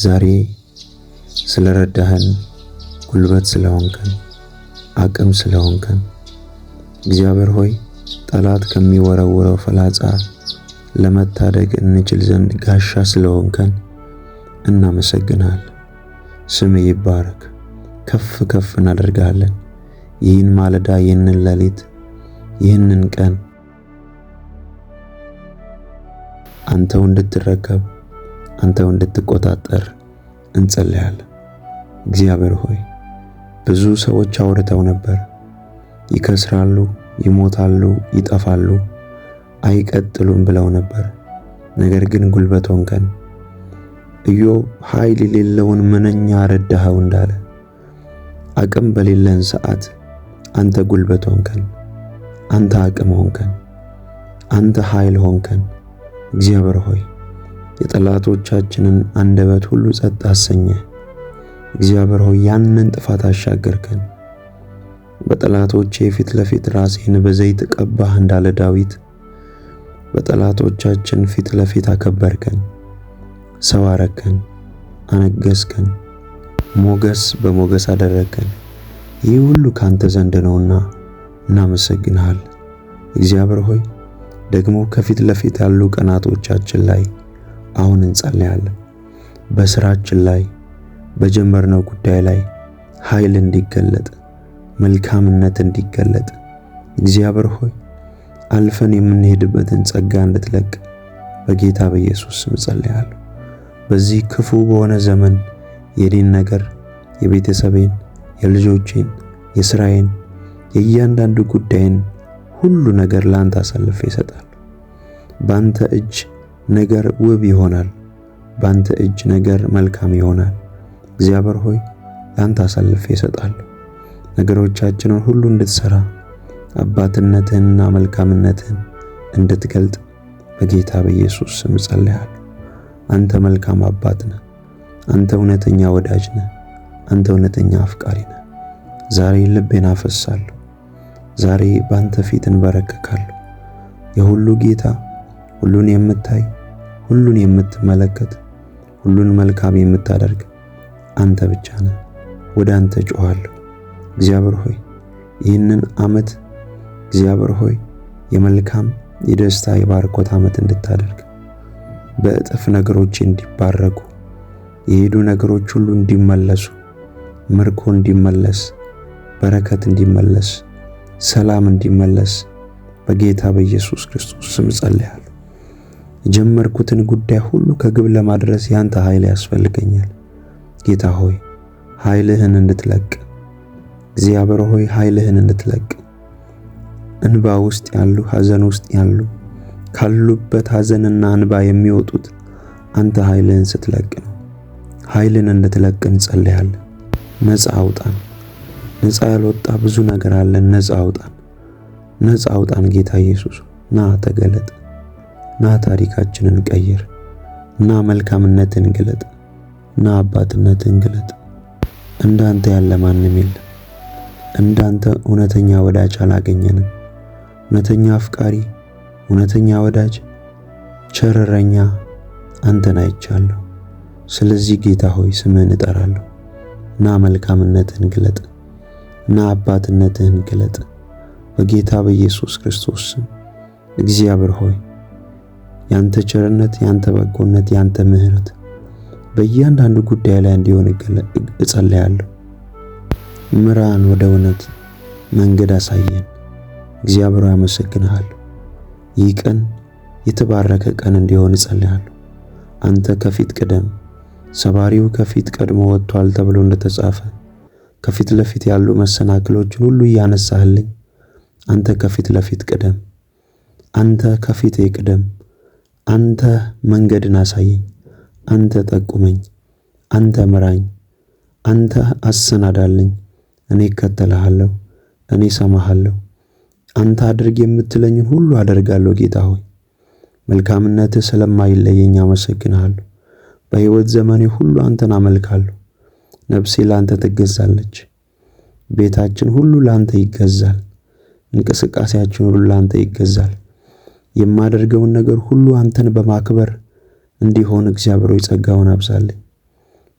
ዛሬ ስለረዳህን፣ ጉልበት ስለሆንከን፣ አቅም ስለሆንከን እግዚአብሔር ሆይ ጠላት ከሚወረውረው ፍላጻ ለመታደግ እንችል ዘንድ ጋሻ ስለሆንከን እናመሰግናለን። ስም ይባረክ። ከፍ ከፍ እናደርጋለን። ይህን ማለዳ፣ ይህንን ሌሊት፣ ይህንን ቀን አንተው እንድትረከብ፣ አንተው እንድትቆጣጠር እንጸልያለን። እግዚአብሔር ሆይ ብዙ ሰዎች አውርተው ነበር። ይከስራሉ፣ ይሞታሉ፣ ይጠፋሉ፣ አይቀጥሉም ብለው ነበር። ነገር ግን ጉልበት ሆንከን። ኢዮብ ኃይል የሌለውን ምንኛ ረዳኸው እንዳለ አቅም በሌለን ሰዓት አንተ ጉልበት ሆንከን፣ አንተ አቅም ሆንከን፣ አንተ ኃይል ሆንከን። እግዚአብሔር ሆይ የጠላቶቻችንን አንደበት ሁሉ ጸጥ አሰኘህ። እግዚአብሔር ሆይ ያንን ጥፋት አሻገርከን። በጠላቶቼ ፊት ለፊት ራሴን በዘይት ቀባህ እንዳለ ዳዊት በጠላቶቻችን ፊት ለፊት አከበርከን፣ ሰው አረከን፣ አነገስከን፣ ሞገስ በሞገስ አደረከን። ይህ ሁሉ ካንተ ዘንድ ነውና እናመሰግንሃለን። እግዚአብሔር ሆይ ደግሞ ከፊት ለፊት ያሉ ቀናቶቻችን ላይ አሁን እንጸልያለን። በስራችን ላይ በጀመርነው ጉዳይ ላይ ኃይል እንዲገለጥ፣ መልካምነት እንዲገለጥ እግዚአብሔር ሆይ አልፈን የምንሄድበትን ጸጋ እንድትለቅ በጌታ በኢየሱስ ስም ጸልያለሁ። በዚህ ክፉ በሆነ ዘመን የኔን ነገር፣ የቤተሰቤን፣ የልጆቼን፣ የሥራዬን፣ የእያንዳንዱ ጉዳይን ሁሉ ነገር ላንተ አሳልፌ እሰጣለሁ። ባንተ እጅ ነገር ውብ ይሆናል። ባንተ እጅ ነገር መልካም ይሆናል። እግዚአብሔር ሆይ ላንተ አሳልፌ እሰጣለሁ። ነገሮቻችንን ሁሉ እንድትሰራ፣ አባትነትህንና መልካምነትህን እንድትገልጥ በጌታ በኢየሱስ ስም ጸልያለሁ። አንተ መልካም አባት ነህ። አንተ እውነተኛ ወዳጅ ነህ። አንተ እውነተኛ አፍቃሪ ነህ። ዛሬ ልቤን አፈሳለሁ። ዛሬ ባንተ ፊት እንበረከካለሁ። የሁሉ ጌታ፣ ሁሉን የምታይ፣ ሁሉን የምትመለከት፣ ሁሉን መልካም የምታደርግ አንተ ብቻ ነህ። ወደ አንተ ጮኻለሁ። እግዚአብሔር ሆይ ይህንን ዓመት እግዚአብሔር ሆይ የመልካም፣ የደስታ፣ የባርኮት ዓመት እንድታደርግ፣ በእጥፍ ነገሮች እንዲባረኩ፣ የሄዱ ነገሮች ሁሉ እንዲመለሱ፣ ምርኮ እንዲመለስ፣ በረከት እንዲመለስ፣ ሰላም እንዲመለስ በጌታ በኢየሱስ ክርስቶስ ስም ጸልያለሁ። የጀመርኩትን ጉዳይ ሁሉ ከግብ ለማድረስ ያንተ ኃይል ያስፈልገኛል። ጌታ ሆይ ኃይልህን እንድትለቅ፣ እግዚአብሔር ሆይ ኃይልህን እንድትለቅ፣ እንባ ውስጥ ያሉ፣ ሐዘን ውስጥ ያሉ ካሉበት ሐዘንና እንባ የሚወጡት አንተ ኃይልህን ስትለቅ ነው። ኃይልን እንድትለቅ እንጸልያለን። ነፃ አውጣን። ነፃ ያልወጣ ብዙ ነገር አለን። ነፃ አውጣን። ነፃ አውጣን ጌታ ኢየሱስ። ና ተገለጥ። ና ታሪካችንን ቀይር። ና መልካምነትን ግለጥ። ና አባትነትን ግለጥ። እንዳንተ ያለ ማንም የለም። እንዳንተ እውነተኛ ወዳጅ አላገኘንም። እውነተኛ አፍቃሪ፣ እውነተኛ ወዳጅ፣ ቸረረኛ አንተን አይቻለሁ። ስለዚህ ጌታ ሆይ ስምህን እጠራለሁ። ና መልካምነትን ግለጥ። ና አባትነትህን ግለጥ በጌታ በኢየሱስ ክርስቶስ ስም። እግዚአብሔር ሆይ ያንተ ቸርነት፣ ያንተ በጎነት፣ ያንተ ምሕረት በእያንዳንዱ ጉዳይ ላይ እንዲሆን እጸልያለሁ። ምራን፣ ወደ እውነት መንገድ አሳየን። እግዚአብሔር አመሰግንሃለሁ። ይህ ቀን የተባረከ ቀን እንዲሆን እጸልያለሁ። አንተ ከፊት ቅደም። ሰባሪው ከፊት ቀድሞ ወጥቷል ተብሎ እንደተጻፈ ከፊት ለፊት ያሉ መሰናክሎችን ሁሉ እያነሳህልኝ አንተ ከፊት ለፊት ቅደም። አንተ ከፊቴ ቅደም። አንተ መንገድን አሳየኝ። አንተ ጠቁመኝ። አንተ ምራኝ። አንተ አሰናዳልኝ። እኔ እከተልሃለሁ። እኔ ሰማሃለሁ። አንተ አድርግ የምትለኝን ሁሉ አደርጋለሁ። ጌታ ሆይ መልካምነትህ ስለማይለየኝ አመሰግንሃለሁ። በሕይወት ዘመኔ ሁሉ አንተን አመልካለሁ። ነፍሴ ላንተ ትገዛለች። ቤታችን ሁሉ ላንተ ይገዛል። እንቅስቃሴያችን ሁሉ ላንተ ይገዛል። የማደርገውን ነገር ሁሉ አንተን በማክበር እንዲሆን እግዚአብሔር ሆይ ጸጋውን አብዛልኝ።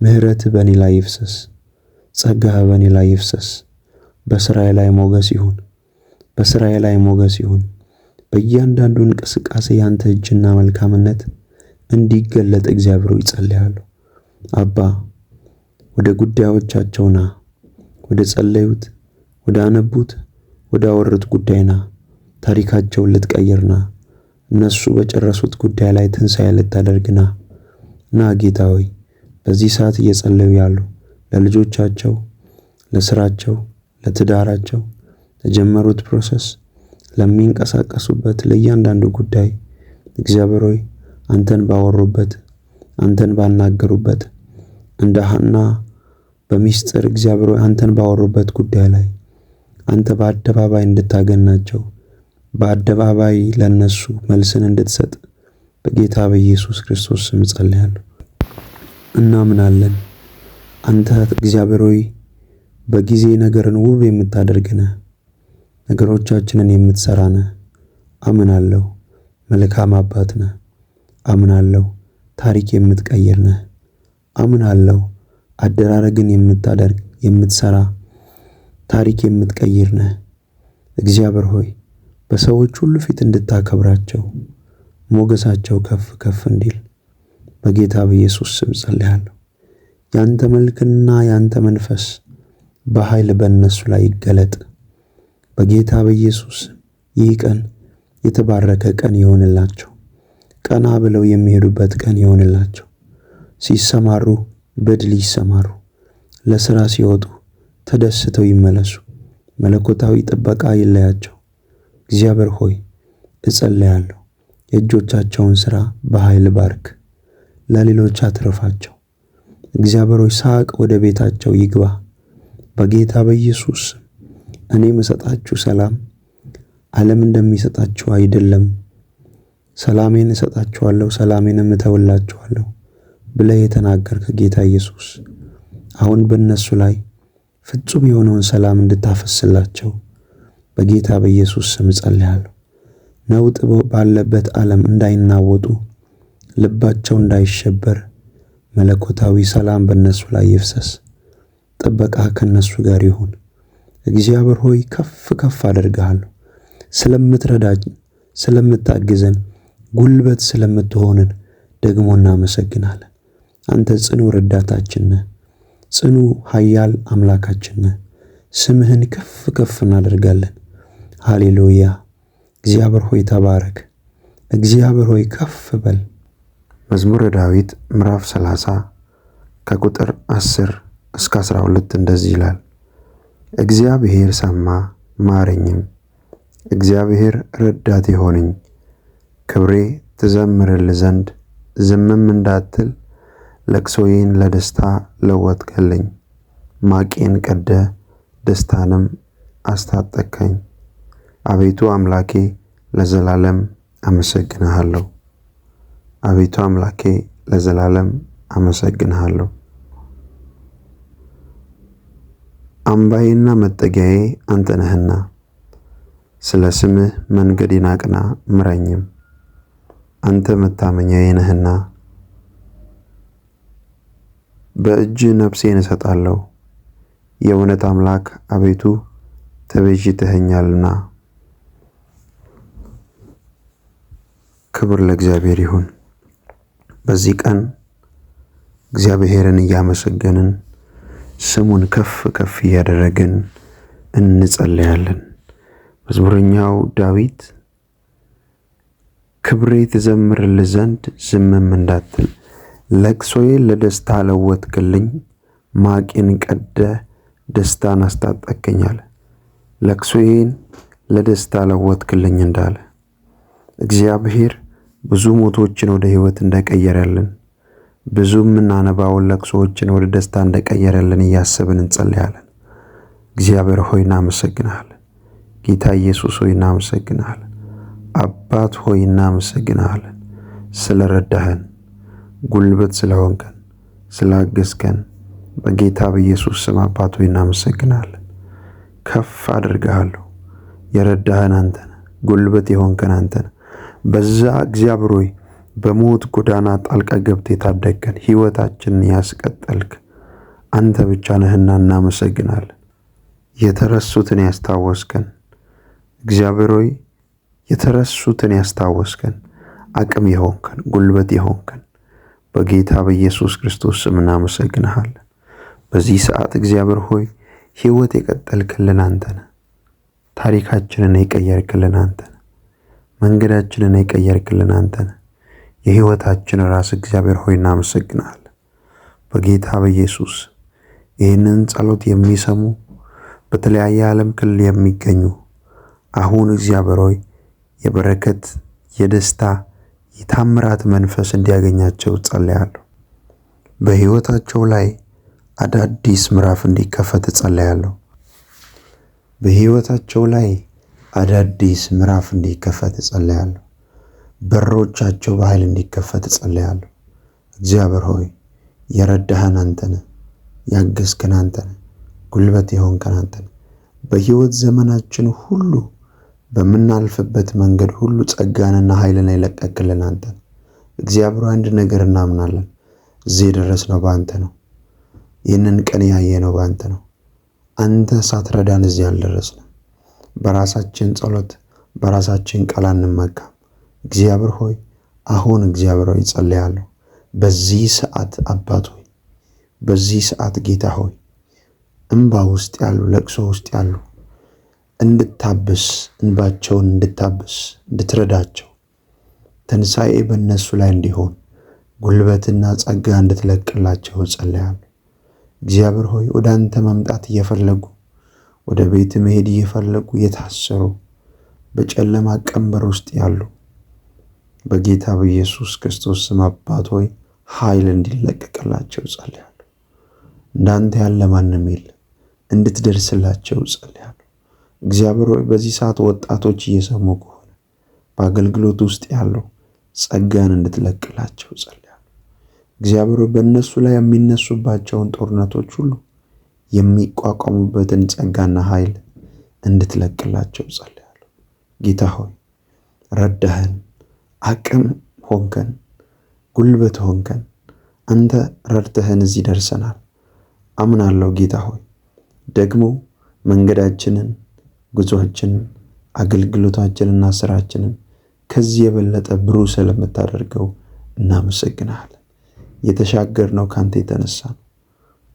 ምሕረትህ በእኔ ላይ ይፍሰስ። ጸጋህ በእኔ ላይ ይፍሰስ። በሥራዬ ላይ ሞገስ ይሁን። በሥራዬ ላይ ሞገስ ይሁን። በእያንዳንዱ እንቅስቃሴ ያንተ እጅና መልካምነት እንዲገለጥ እግዚአብሔር ሆይ ጸልያለሁ። አባ ወደ ጉዳዮቻቸው ና። ወደ ጸለዩት፣ ወደ አነቡት፣ ወደ አወሩት ጉዳይ ና። ታሪካቸውን ልትቀይር ና። እነሱ በጨረሱት ጉዳይ ላይ ትንሣኤ ልታደርግ ና። ጌታ ሆይ በዚህ ሰዓት እየጸለዩ ያሉ ለልጆቻቸው፣ ለስራቸው፣ ለትዳራቸው፣ ለጀመሩት ፕሮሰስ፣ ለሚንቀሳቀሱበት ለእያንዳንዱ ጉዳይ እግዚአብሔር ሆይ አንተን ባወሩበት፣ አንተን ባናገሩበት፣ እንደ ሐና በሚስጥር እግዚአብሔር ሆይ አንተን ባወሩበት ጉዳይ ላይ አንተ በአደባባይ እንድታገናቸው፣ በአደባባይ ለነሱ መልስን እንድትሰጥ በጌታ በኢየሱስ ክርስቶስ ስም ጸልያለሁ። እናምናለን። አንተ እግዚአብሔር ሆይ በጊዜ ነገርን ውብ የምታደርግ ነህ። ነገሮቻችንን የምትሰራ ነህ። አምናለሁ። መልካም አባት ነህ። አምናለሁ። ታሪክ የምትቀይር ነህ። አምናለሁ። አደራረግን የምታደርግ የምትሰራ ታሪክ የምትቀይር ነህ። እግዚአብሔር ሆይ በሰዎች ሁሉ ፊት እንድታከብራቸው ሞገሳቸው ከፍ ከፍ እንዲል በጌታ በኢየሱስ ስም ጸልያለሁ። ያንተ መልክና ያንተ መንፈስ በኃይል በእነሱ ላይ ይገለጥ በጌታ በኢየሱስ። ይህ ቀን የተባረከ ቀን ይሆንላቸው። ቀና ብለው የሚሄዱበት ቀን ይሆንላቸው። ሲሰማሩ በድል ይሰማሩ። ለሥራ ሲወጡ ተደስተው ይመለሱ። መለኮታዊ ጥበቃ ይለያቸው። እግዚአብሔር ሆይ እጸልያለሁ። የእጆቻቸውን ሥራ በኃይል ባርክ። ለሌሎች አትርፋቸው። እግዚአብሔር ሆይ ሳቅ ወደ ቤታቸው ይግባ በጌታ በኢየሱስ። እኔ የምሰጣችሁ ሰላም ዓለም እንደሚሰጣችሁ አይደለም። ሰላሜን እሰጣችኋለሁ፣ ሰላሜንም እተውላችኋለሁ ብለህ የተናገርክ ጌታ ኢየሱስ አሁን በእነሱ ላይ ፍጹም የሆነውን ሰላም እንድታፈስላቸው በጌታ በኢየሱስ ስም ጸልያለሁ። ነውጥ ባለበት ዓለም እንዳይናወጡ፣ ልባቸው እንዳይሸበር መለኮታዊ ሰላም በእነሱ ላይ ይፍሰስ። ጥበቃ ከነሱ ጋር ይሁን። እግዚአብሔር ሆይ ከፍ ከፍ አደርግሃለሁ። ስለምትረዳኝ፣ ስለምታግዘን፣ ጉልበት ስለምትሆንን ደግሞ እናመሰግናለን። አንተ ጽኑ ረዳታችን ነህ። ጽኑ ኃያል አምላካችን ነህ። ስምህን ከፍ ከፍ እናደርጋለን። ሃሌሉያ። እግዚአብሔር ሆይ ተባረክ። እግዚአብሔር ሆይ ከፍ በል። መዝሙረ ዳዊት ምዕራፍ 30 ከቁጥር 10 እስከ 12 እንደዚህ ይላል። እግዚአብሔር ሰማ ማረኝም፣ እግዚአብሔር ረዳቴ ሆነኝ። ክብሬ ትዘምርልህ ዘንድ ዝምም እንዳትል ለቅሶዬን ለደስታ ለወጥክልኝ። ማቄን ቀደ ደስታንም አስታጠቅከኝ። አቤቱ አምላኬ ለዘላለም አመሰግንሃለሁ። አቤቱ አምላኬ ለዘላለም አመሰግንሃለሁ። አምባዬና መጠጊያዬ አንተ ነህና ስለ ስምህ መንገዴን አቅና ምራኝም። አንተ መታመኛዬ ነህና በእጅ ነፍሴን እሰጣለሁ። የእውነት አምላክ አቤቱ ተቤዥተኸኛልና። ክብር ለእግዚአብሔር ይሁን። በዚህ ቀን እግዚአብሔርን እያመሰገንን ስሙን ከፍ ከፍ እያደረግን እንጸልያለን። መዝሙረኛው ዳዊት ክብሬ ትዘምርልህ ዘንድ ዝምም እንዳትል ለቅሶዬን ለደስታ ለወጥክልኝ። ማቄን ቀደ ደስታን አስታጠቅከኝ አለ። ለቅሶዬን ለደስታ ለወጥክልኝ እንዳለ እግዚአብሔር ብዙ ሞቶችን ወደ ሕይወት እንደቀየረልን፣ ብዙ የምናነባውን ለቅሶዎችን ወደ ደስታ እንደቀየረልን እያሰብን እንጸልያለን። እግዚአብሔር ሆይ እናመሰግንሃለን። ጌታ ኢየሱስ ሆይ እናመሰግንሃለን። አባት ሆይ እናመሰግንሃለን። ስለረዳህን፣ ጉልበት ስለሆንከን፣ ስላገዝከን በጌታ በኢየሱስ ስም አባት ሆይ እናመሰግንሃለን። ከፍ አድርግሃለሁ። የረዳህን አንተን፣ ጉልበት የሆንከን አንተን። በዛ እግዚአብሔር ሆይ በሞት ጎዳና ጣልቃ ገብተህ የታደገን ሕይወታችንን ያስቀጠልክ አንተ ብቻ ነህና እናመሰግናለን። የተረሱትን ያስታወስከን እግዚአብሔር ሆይ የተረሱትን ያስታወስከን አቅም የሆንከን ጉልበት የሆንከን በጌታ በኢየሱስ ክርስቶስ ስም እናመሰግንሃለን። በዚህ ሰዓት እግዚአብሔር ሆይ ሕይወት የቀጠልክልን አንተ ነህ። ታሪካችንን የቀየርክልን አንተ ነህ። መንገዳችንን የቀየርክልን አንተ ነህ። የሕይወታችን ራስ እግዚአብሔር ሆይ እናመሰግንሃለን። በጌታ በኢየሱስ ይህንን ጸሎት የሚሰሙ በተለያየ ዓለም ክልል የሚገኙ አሁን እግዚአብሔር ሆይ የበረከት የደስታ የታምራት መንፈስ እንዲያገኛቸው ጸልያለሁ። በሕይወታቸው ላይ አዳዲስ ምዕራፍ እንዲከፈት ጸልያለሁ። በሕይወታቸው ላይ አዳዲስ ምዕራፍ እንዲከፈት ጸልያለሁ። በሮቻቸው በኃይል እንዲከፈት ጸልያለሁ። እግዚአብሔር ሆይ የረዳህን አንተ ነህ፣ ያገዝከን አንተ ነህ፣ ጉልበት የሆንከን አንተ ነህ። በሕይወት ዘመናችን ሁሉ በምናልፍበት መንገድ ሁሉ ጸጋንና ኃይልን የለቀቅልን አንተ ነህ። እግዚአብሔር አንድ ነገር እናምናለን፣ እዚህ የደረስነው በአንተ ነው። ይህንን ቀን ያየነው በአንተ ነው። አንተ ሳትረዳን እዚህ አልደረስንም። በራሳችን ጸሎት በራሳችን ቃል አንመካም። እግዚአብሔር ሆይ አሁን እግዚአብሔር ሆይ ጸልያለሁ። በዚህ ሰዓት አባት ሆይ በዚህ ሰዓት ጌታ ሆይ እንባ ውስጥ ያሉ ለቅሶ ውስጥ ያሉ እንድታብስ እንባቸውን እንድታብስ እንድትረዳቸው ትንሣኤ በእነሱ ላይ እንዲሆን ጉልበትና ጸጋ እንድትለቅላቸው ጸልያለሁ። እግዚአብሔር ሆይ ወደ አንተ መምጣት እየፈለጉ ወደ ቤት መሄድ እየፈለጉ የታሰሩ በጨለማ ቀንበር ውስጥ ያሉ በጌታ በኢየሱስ ክርስቶስ ስም አባት ሆይ ኃይል እንዲለቀቅላቸው ጸልያለሁ። እንዳንተ ያለ ማንም የለም። እንድትደርስላቸው ጸልያለሁ። እግዚአብሔር ሆይ በዚህ ሰዓት ወጣቶች እየሰሙ ከሆነ በአገልግሎት ውስጥ ያሉ ጸጋን እንድትለቅላቸው ጸልያለሁ። እግዚአብሔር ሆይ በእነሱ ላይ የሚነሱባቸውን ጦርነቶች ሁሉ የሚቋቋሙበትን ጸጋና ኃይል እንድትለቅላቸው ጸልያለሁ። ጌታ ሆይ ረዳህን፣ አቅም ሆንከን፣ ጉልበት ሆንከን። አንተ ረድተህን እዚህ ደርሰናል። አምናለሁ ጌታ ሆይ ደግሞ መንገዳችንን፣ ጉዞአችንን፣ አገልግሎታችንና ስራችንን ከዚህ የበለጠ ብሩህ ስለምታደርገው እናመሰግናለን። የተሻገርነው ካንተ የተነሳ ነው።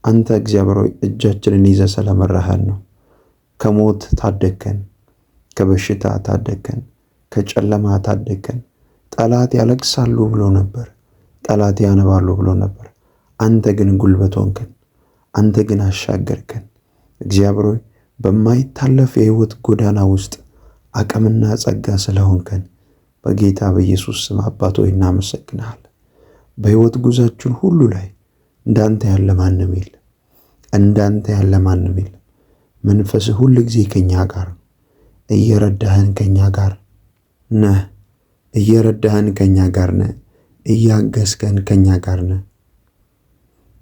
አንተ እግዚአብሔር ሆይ እጃችንን ይዘህ ስለመራህን ነው። ከሞት ታደገን፣ ከበሽታ ታደገን፣ ከጨለማ ታደገን። ጠላት ያለቅሳሉ ብሎ ነበር፣ ጠላት ያነባሉ ብሎ ነበር። አንተ ግን ጉልበት ሆንከን፣ አንተ ግን አሻገርከን። እግዚአብሔር ሆይ በማይታለፍ የሕይወት ጎዳና ውስጥ አቅምና ጸጋ ስለሆንከን በጌታ በኢየሱስ ስም አባት ሆይ እናመሰግናለን። በሕይወት ጉዟችን ሁሉ ላይ እንዳንተ ያለ ማንም የለም፣ እንዳንተ ያለ ማንም የለም። መንፈስህ ሁል ጊዜ ከኛ ጋር ነው። እየረዳህን ከኛ ጋር ነህ፣ እየረዳህን ከኛ ጋር ነህ፣ እያገዝከን ከኛ ጋር ነህ።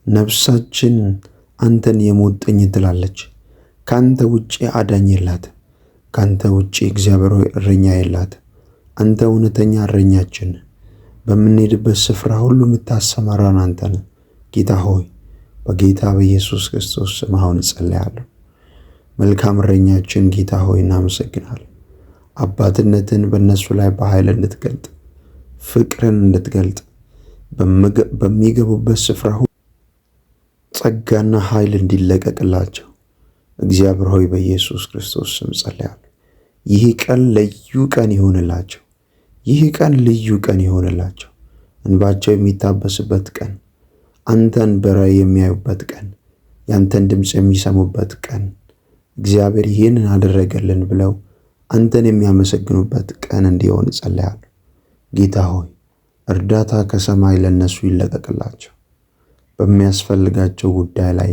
ነፍሳችን አንተን የሞጠኝ ትላለች። ካንተ ውጪ አዳኝ የላትም። ካንተ ውጪ እግዚአብሔር ሆይ እረኛ የላትም። አንተ እውነተኛ እረኛችን፣ በምንሄድበት ስፍራ ሁሉ የምታሰማራን አንተ ነህ። ጌታ ሆይ በጌታ በኢየሱስ ክርስቶስ ስም አሁን እጸልያለሁ። መልካም እረኛችን ጌታ ሆይ እናመሰግናለን። አባትነትን በእነሱ ላይ በኃይል እንድትገልጥ፣ ፍቅርን እንድትገልጥ፣ በሚገቡበት ስፍራ ሁሉ ጸጋና ኃይል እንዲለቀቅላቸው እግዚአብሔር ሆይ በኢየሱስ ክርስቶስ ስም ጸልያለሁ። ይህ ቀን ልዩ ቀን ይሆንላቸው። ይህ ቀን ልዩ ቀን ይሆንላቸው። እንባቸው የሚታበስበት ቀን፣ አንተን በራእይ የሚያዩበት ቀን፣ ያንተን ድምፅ የሚሰሙበት ቀን፣ እግዚአብሔር ይህንን አደረገልን ብለው አንተን የሚያመሰግኑበት ቀን እንዲሆን ጸልያለሁ። ጌታ ሆይ እርዳታ ከሰማይ ለነሱ ይለቀቅላቸው። በሚያስፈልጋቸው ጉዳይ ላይ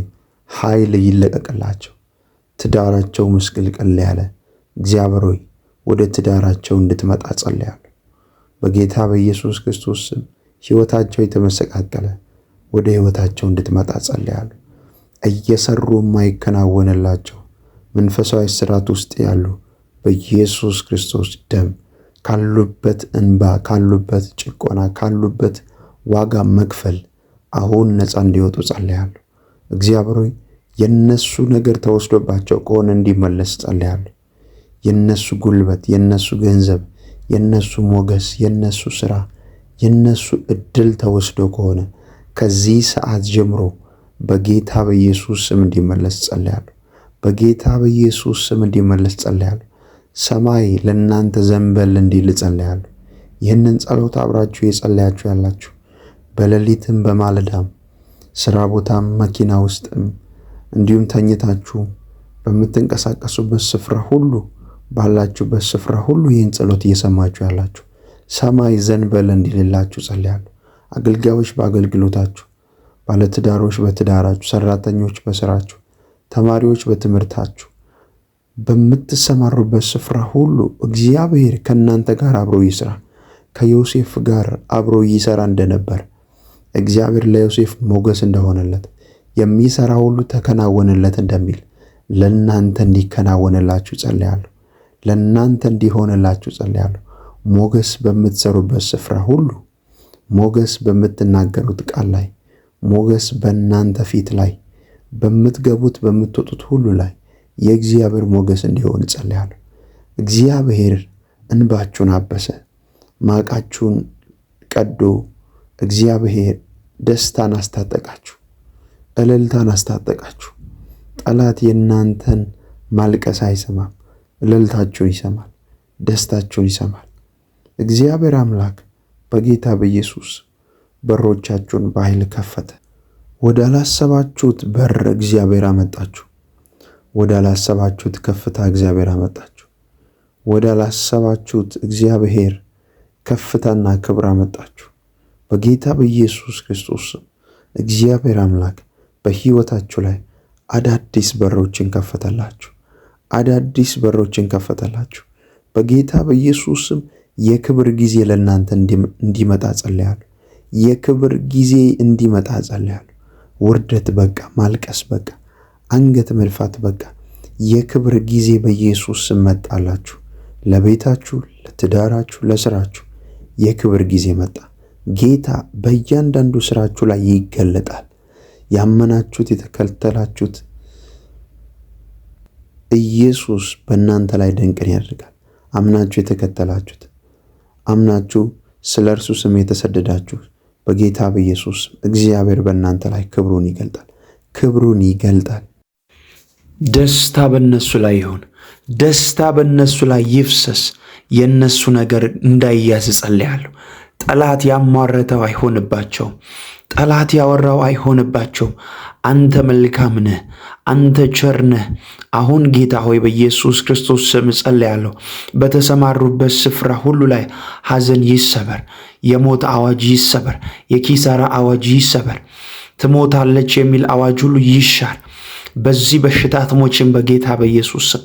ኃይል ይለቀቅላቸው። ትዳራቸው ምስቅልቅል ያለ እግዚአብሔር ሆይ ወደ ትዳራቸው እንድትመጣ ጸልያለሁ። በጌታ በኢየሱስ ክርስቶስ ስም ሕይወታቸው የተመሰቃቀለ ወደ ሕይወታቸው እንድትመጣ ጸልያለሁ። እየሰሩ የማይከናወንላቸው መንፈሳዊ ስራት ውስጥ ያሉ በኢየሱስ ክርስቶስ ደም ካሉበት እንባ፣ ካሉበት ጭቆና፣ ካሉበት ዋጋ መክፈል አሁን ነፃ እንዲወጡ ጸልያለሁ። እግዚአብሔር ሆይ የነሱ ነገር ተወስዶባቸው ከሆነ እንዲመለስ ጸልያለሁ። የነሱ ጉልበት፣ የነሱ ገንዘብ፣ የነሱ ሞገስ፣ የነሱ ስራ፣ የነሱ እድል ተወስዶ ከሆነ ከዚህ ሰዓት ጀምሮ በጌታ በኢየሱስ ስም እንዲመለስ ጸልያለሁ። በጌታ በኢየሱስ ስም እንዲመለስ ጸልያለሁ። ሰማይ ለእናንተ ዘንበል እንዲል ጸልያለሁ። ይህንን ጸሎት አብራችሁ የጸለያችሁ ያላችሁ በሌሊትም በማለዳም ስራ ቦታም መኪና ውስጥም እንዲሁም ተኝታችሁ በምትንቀሳቀሱበት ስፍራ ሁሉ ባላችሁበት ስፍራ ሁሉ ይህን ጸሎት እየሰማችሁ ያላችሁ ሰማይ ዘንበል እንዲልላችሁ ጸልያለሁ። አገልጋዮች በአገልግሎታችሁ፣ ባለትዳሮች በትዳራችሁ፣ ሰራተኞች በስራችሁ፣ ተማሪዎች በትምህርታችሁ፣ በምትሰማሩበት ስፍራ ሁሉ እግዚአብሔር ከእናንተ ጋር አብሮ ይስራ። ከዮሴፍ ጋር አብሮ ይሰራ እንደነበር እግዚአብሔር ለዮሴፍ ሞገስ እንደሆነለት የሚሰራ ሁሉ ተከናወነለት እንደሚል ለእናንተ እንዲከናወንላችሁ ጸልያለሁ። ለእናንተ እንዲሆንላችሁ ጸልያለሁ። ሞገስ በምትሰሩበት ስፍራ ሁሉ፣ ሞገስ በምትናገሩት ቃል ላይ፣ ሞገስ በእናንተ ፊት ላይ፣ በምትገቡት በምትወጡት ሁሉ ላይ የእግዚአብሔር ሞገስ እንዲሆን ጸልያለሁ። እግዚአብሔር እንባችሁን አበሰ፣ ማቃችሁን ቀዶ እግዚአብሔር ደስታን አስታጠቃችሁ፣ እልልታን አስታጠቃችሁ። ጠላት የእናንተን ማልቀስ አይሰማም፣ እልልታችሁን ይሰማል፣ ደስታችሁን ይሰማል። እግዚአብሔር አምላክ በጌታ በኢየሱስ በሮቻችሁን በኃይል ከፈተ። ወደ አላሰባችሁት በር እግዚአብሔር አመጣችሁ። ወደ አላሰባችሁት ከፍታ እግዚአብሔር አመጣችሁ። ወደ አላሰባችሁት እግዚአብሔር ከፍታና ክብር አመጣችሁ። በጌታ በኢየሱስ ክርስቶስ እግዚአብሔር አምላክ በሕይወታችሁ ላይ አዳዲስ በሮችን ከፈተላችሁ። አዳዲስ በሮችን ከፈተላችሁ። በጌታ በኢየሱስ ስም የክብር ጊዜ ለእናንተ እንዲመጣ ጸልያለሁ። የክብር ጊዜ እንዲመጣ ጸልያለሁ። ውርደት በቃ፣ ማልቀስ በቃ፣ አንገት መልፋት በቃ። የክብር ጊዜ በኢየሱስ ስም መጣላችሁ። ለቤታችሁ፣ ለትዳራችሁ፣ ለስራችሁ የክብር ጊዜ መጣ። ጌታ በእያንዳንዱ ስራችሁ ላይ ይገለጣል። ያመናችሁት የተከተላችሁት ኢየሱስ በእናንተ ላይ ድንቅን ያደርጋል። አምናችሁ የተከተላችሁት፣ አምናችሁ ስለ እርሱ ስም የተሰደዳችሁ በጌታ በኢየሱስ እግዚአብሔር በእናንተ ላይ ክብሩን ይገልጣል። ክብሩን ይገልጣል። ደስታ በእነሱ ላይ ይሁን። ደስታ በእነሱ ላይ ይፍሰስ። የእነሱ ነገር እንዳይያዝ ጸልያለሁ። ጠላት ያሟረተው አይሆንባቸው። ጠላት ያወራው አይሆንባቸው። አንተ መልካም ነህ፣ አንተ ቸር ነህ። አሁን ጌታ ሆይ በኢየሱስ ክርስቶስ ስም ጸልያለሁ። በተሰማሩበት ስፍራ ሁሉ ላይ ሐዘን ይሰበር፣ የሞት አዋጅ ይሰበር፣ የኪሳራ አዋጅ ይሰበር፣ ትሞታለች የሚል አዋጅ ሁሉ ይሻር። በዚህ በሽታ አትሞችም በጌታ በኢየሱስ ስም።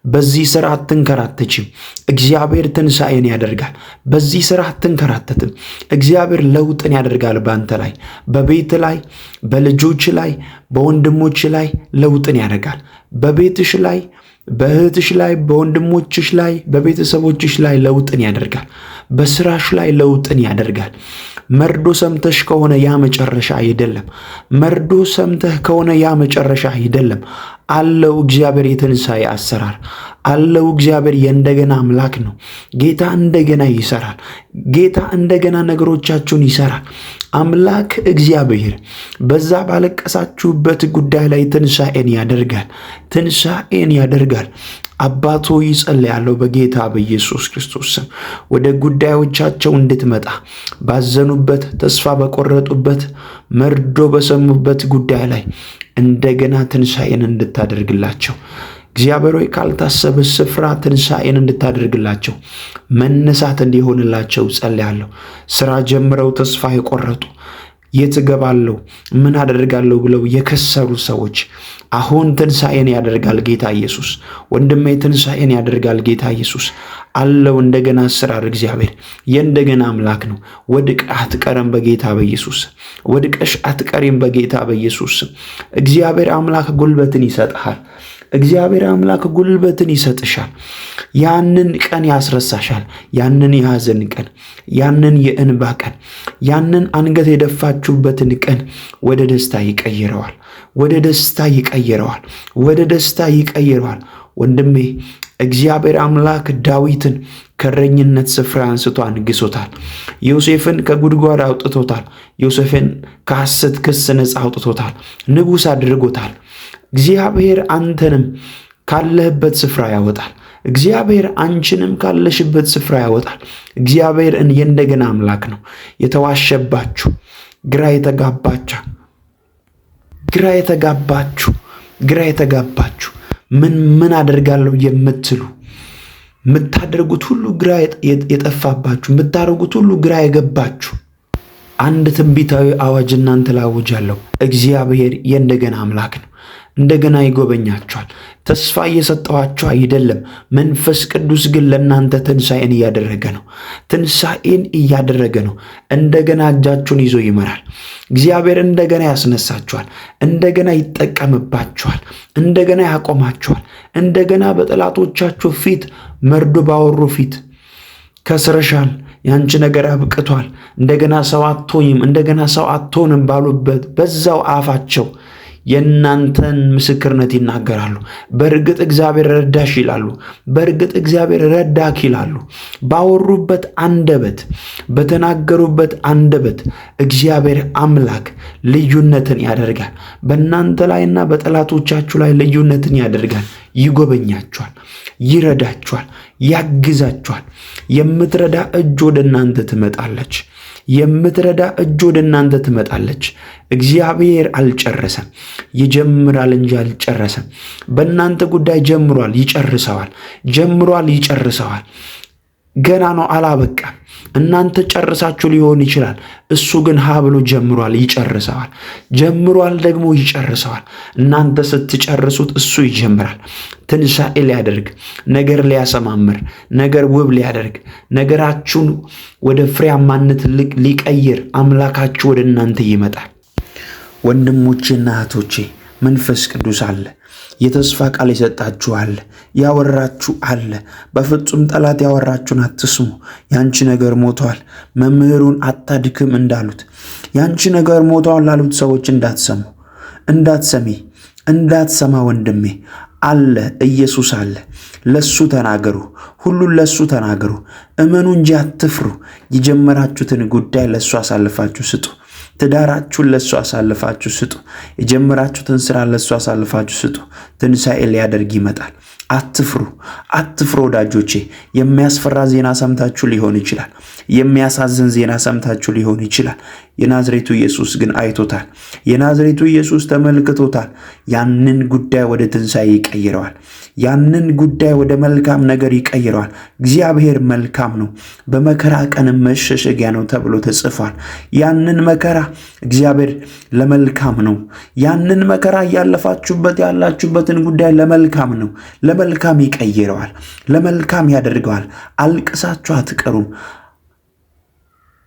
በዚህ ስራ አትንከራተችም። እግዚአብሔር ትንሣኤን ያደርጋል። በዚህ ስራ አትንከራተትም። እግዚአብሔር ለውጥን ያደርጋል። በአንተ ላይ፣ በቤት ላይ፣ በልጆች ላይ፣ በወንድሞች ላይ ለውጥን ያደርጋል። በቤትሽ ላይ፣ በእህትሽ ላይ፣ በወንድሞችሽ ላይ፣ በቤተሰቦችሽ ላይ ለውጥን ያደርጋል። በስራሽ ላይ ለውጥን ያደርጋል። መርዶ ሰምተሽ ከሆነ ያ መጨረሻ አይደለም። መርዶ ሰምተህ ከሆነ ያ መጨረሻ አይደለም። አለው እግዚአብሔር የትንሣኤ አሰራር አለው። እግዚአብሔር የእንደገና አምላክ ነው። ጌታ እንደገና ይሰራል። ጌታ እንደገና ነገሮቻችሁን ይሰራል። አምላክ እግዚአብሔር በዛ ባለቀሳችሁበት ጉዳይ ላይ ትንሣኤን ያደርጋል። ትንሣኤን ያደርጋል። አባቶ ይጸልያለሁ በጌታ በኢየሱስ ክርስቶስ ስም ወደ ጉዳዮቻቸው እንድትመጣ፣ ባዘኑበት፣ ተስፋ በቆረጡበት፣ መርዶ በሰሙበት ጉዳይ ላይ እንደገና ትንሣኤን እንድታደርግላቸው እግዚአብሔር ሆይ ካልታሰበ ስፍራ ትንሣኤን እንድታደርግላቸው፣ መነሳት እንዲሆንላቸው ጸልያለሁ። ስራ ጀምረው ተስፋ የቆረጡ የት እገባለሁ ምን አደርጋለሁ ብለው የከሰሩ ሰዎች አሁን ትንሣኤን ያደርጋል ጌታ ኢየሱስ። ወንድሜ ትንሣኤን ያደርጋል ጌታ ኢየሱስ። አለው እንደገና አሰራር። እግዚአብሔር የእንደገና አምላክ ነው። ወድቀህ አትቀርም በጌታ በኢየሱስ። ወድቀሽ አትቀሪም በጌታ በኢየሱስ። እግዚአብሔር አምላክ ጉልበትን ይሰጥሃል። እግዚአብሔር አምላክ ጉልበትን ይሰጥሻል። ያንን ቀን ያስረሳሻል። ያንን የሐዘን ቀን፣ ያንን የእንባ ቀን፣ ያንን አንገት የደፋችሁበትን ቀን ወደ ደስታ ይቀይረዋል። ወደ ደስታ ይቀይረዋል። ወደ ደስታ ይቀይረዋል። ወንድሜ እግዚአብሔር አምላክ ዳዊትን ከእረኝነት ስፍራ አንስቶ አንግሶታል። ዮሴፍን ከጉድጓድ አውጥቶታል። ዮሴፍን ከሐሰት ክስ ነፃ አውጥቶታል። ንጉሥ አድርጎታል። እግዚአብሔር አንተንም ካለህበት ስፍራ ያወጣል። እግዚአብሔር አንቺንም ካለሽበት ስፍራ ያወጣል። እግዚአብሔር የእንደገና አምላክ ነው። የተዋሸባችሁ፣ ግራ የተጋባችሁ ምን አደርጋለሁ የምትሉ፣ የምታደርጉት ሁሉ ግራ የጠፋባችሁ፣ የምታደርጉት ሁሉ ግራ የገባችሁ አንድ ትንቢታዊ አዋጅ እናንተ ላውጃለሁ። እግዚአብሔር የእንደገና አምላክ ነው። እንደገና ይጎበኛችኋል። ተስፋ እየሰጠኋችሁ አይደለም። መንፈስ ቅዱስ ግን ለእናንተ ትንሣኤን እያደረገ ነው። እንደገና እጃችሁን ይዞ ይመራል። እግዚአብሔር እንደገና ያስነሳችኋል። እንደገና ይጠቀምባችኋል። እንደገና ያቆማችኋል። እንደገና በጠላቶቻችሁ ፊት መርዶ ባወሩ ፊት ከስረሻል፣ ያንቺ ነገር አብቅቷል፣ እንደገና ሰው አትሆኝም፣ እንደገና ሰው አትሆንም ባሉበት በዛው አፋቸው የእናንተን ምስክርነት ይናገራሉ። በእርግጥ እግዚአብሔር ረዳሽ ይላሉ። በእርግጥ እግዚአብሔር ረዳክ ይላሉ። ባወሩበት አንደበት፣ በተናገሩበት አንደበት እግዚአብሔር አምላክ ልዩነትን ያደርጋል። በእናንተ ላይና በጠላቶቻችሁ ላይ ልዩነትን ያደርጋል። ይጎበኛችኋል፣ ይረዳችኋል፣ ያግዛችኋል። የምትረዳ እጅ ወደ እናንተ ትመጣለች። እግዚአብሔር አልጨረሰም፣ ይጀምራል እንጂ አልጨረሰም። በእናንተ ጉዳይ ጀምሯል፣ ይጨርሰዋል። ገና ነው፣ አላበቃም። እናንተ ጨርሳችሁ ሊሆን ይችላል። እሱ ግን ሀ ብሎ ጀምሯል፣ ይጨርሰዋል። ደግሞ ይጨርሰዋል። እናንተ ስትጨርሱት እሱ ይጀምራል። ትንሣኤ ሊያደርግ፣ ነገር ሊያሰማምር፣ ነገር ውብ ሊያደርግ፣ ነገራችሁን ወደ ፍሬያማነት ሊቀይር አምላካችሁ ወደ እናንተ ይመጣል። ወንድሞቼና እህቶቼ መንፈስ ቅዱስ አለ። የተስፋ ቃል የሰጣችሁ አለ፣ ያወራችሁ አለ። በፍጹም ጠላት ያወራችሁን አትስሙ። ያንቺ ነገር ሞቷል፣ መምህሩን አታድክም እንዳሉት ያንቺ ነገር ሞቷል ላሉት ሰዎች እንዳትሰማ ወንድሜ አለ። ኢየሱስ አለ። ለሱ ተናገሩ፣ ሁሉን ለሱ ተናገሩ። እመኑ እንጂ አትፍሩ። የጀመራችሁትን ጉዳይ ለሱ አሳልፋችሁ ስጡ። ትዳራችሁን ለሱ አሳልፋችሁ ስጡ። የጀመራችሁትን ስራ ለሱ አሳልፋችሁ ስጡ። ትንሣኤ ሊያደርግ ይመጣል። አትፍሩ ወዳጆቼ። የሚያስፈራ ዜና ሰምታችሁ ሊሆን ይችላል። የሚያሳዝን ዜና ሰምታችሁ ሊሆን ይችላል። የናዝሬቱ ኢየሱስ ግን አይቶታል። የናዝሬቱ ኢየሱስ ተመልክቶታል። ያንን ጉዳይ ወደ ትንሣኤ ይቀይረዋል። ያንን ጉዳይ ወደ መልካም ነገር ይቀይረዋል። እግዚአብሔር መልካም ነው፣ በመከራ ቀንም መሸሸጊያ ነው ተብሎ ተጽፏል። ያንን መከራ እግዚአብሔር ለመልካም ነው። ያንን መከራ እያለፋችሁበት ያላችሁበትን ጉዳይ ለመልካም ነው፣ ለመልካም ይቀይረዋል፣ ለመልካም ያደርገዋል። አልቅሳችሁ አትቀሩም፣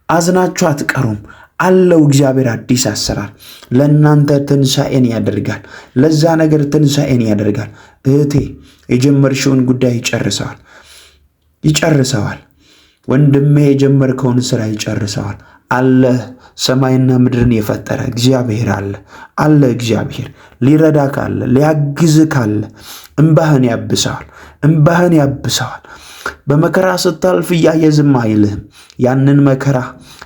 አዝናችሁ አትቀሩም። አለው እግዚአብሔር አዲስ አሰራር ለእናንተ ትንሣኤን ያደርጋል። ለዛ ነገር ትንሣኤን ያደርጋል። እህቴ የጀመርሽውን ጉዳይ ይጨርሰዋል። ወንድሜ የጀመርከውን ስራ ይጨርሰዋል። አለ ሰማይና ምድርን የፈጠረ እግዚአብሔር አለ። እግዚአብሔር ሊረዳ ካለ ሊያግዝ ካለ እንባህን ያብሰዋል። በመከራ ስታልፍ እያየ ዝም አይልህም። ያንን መከራ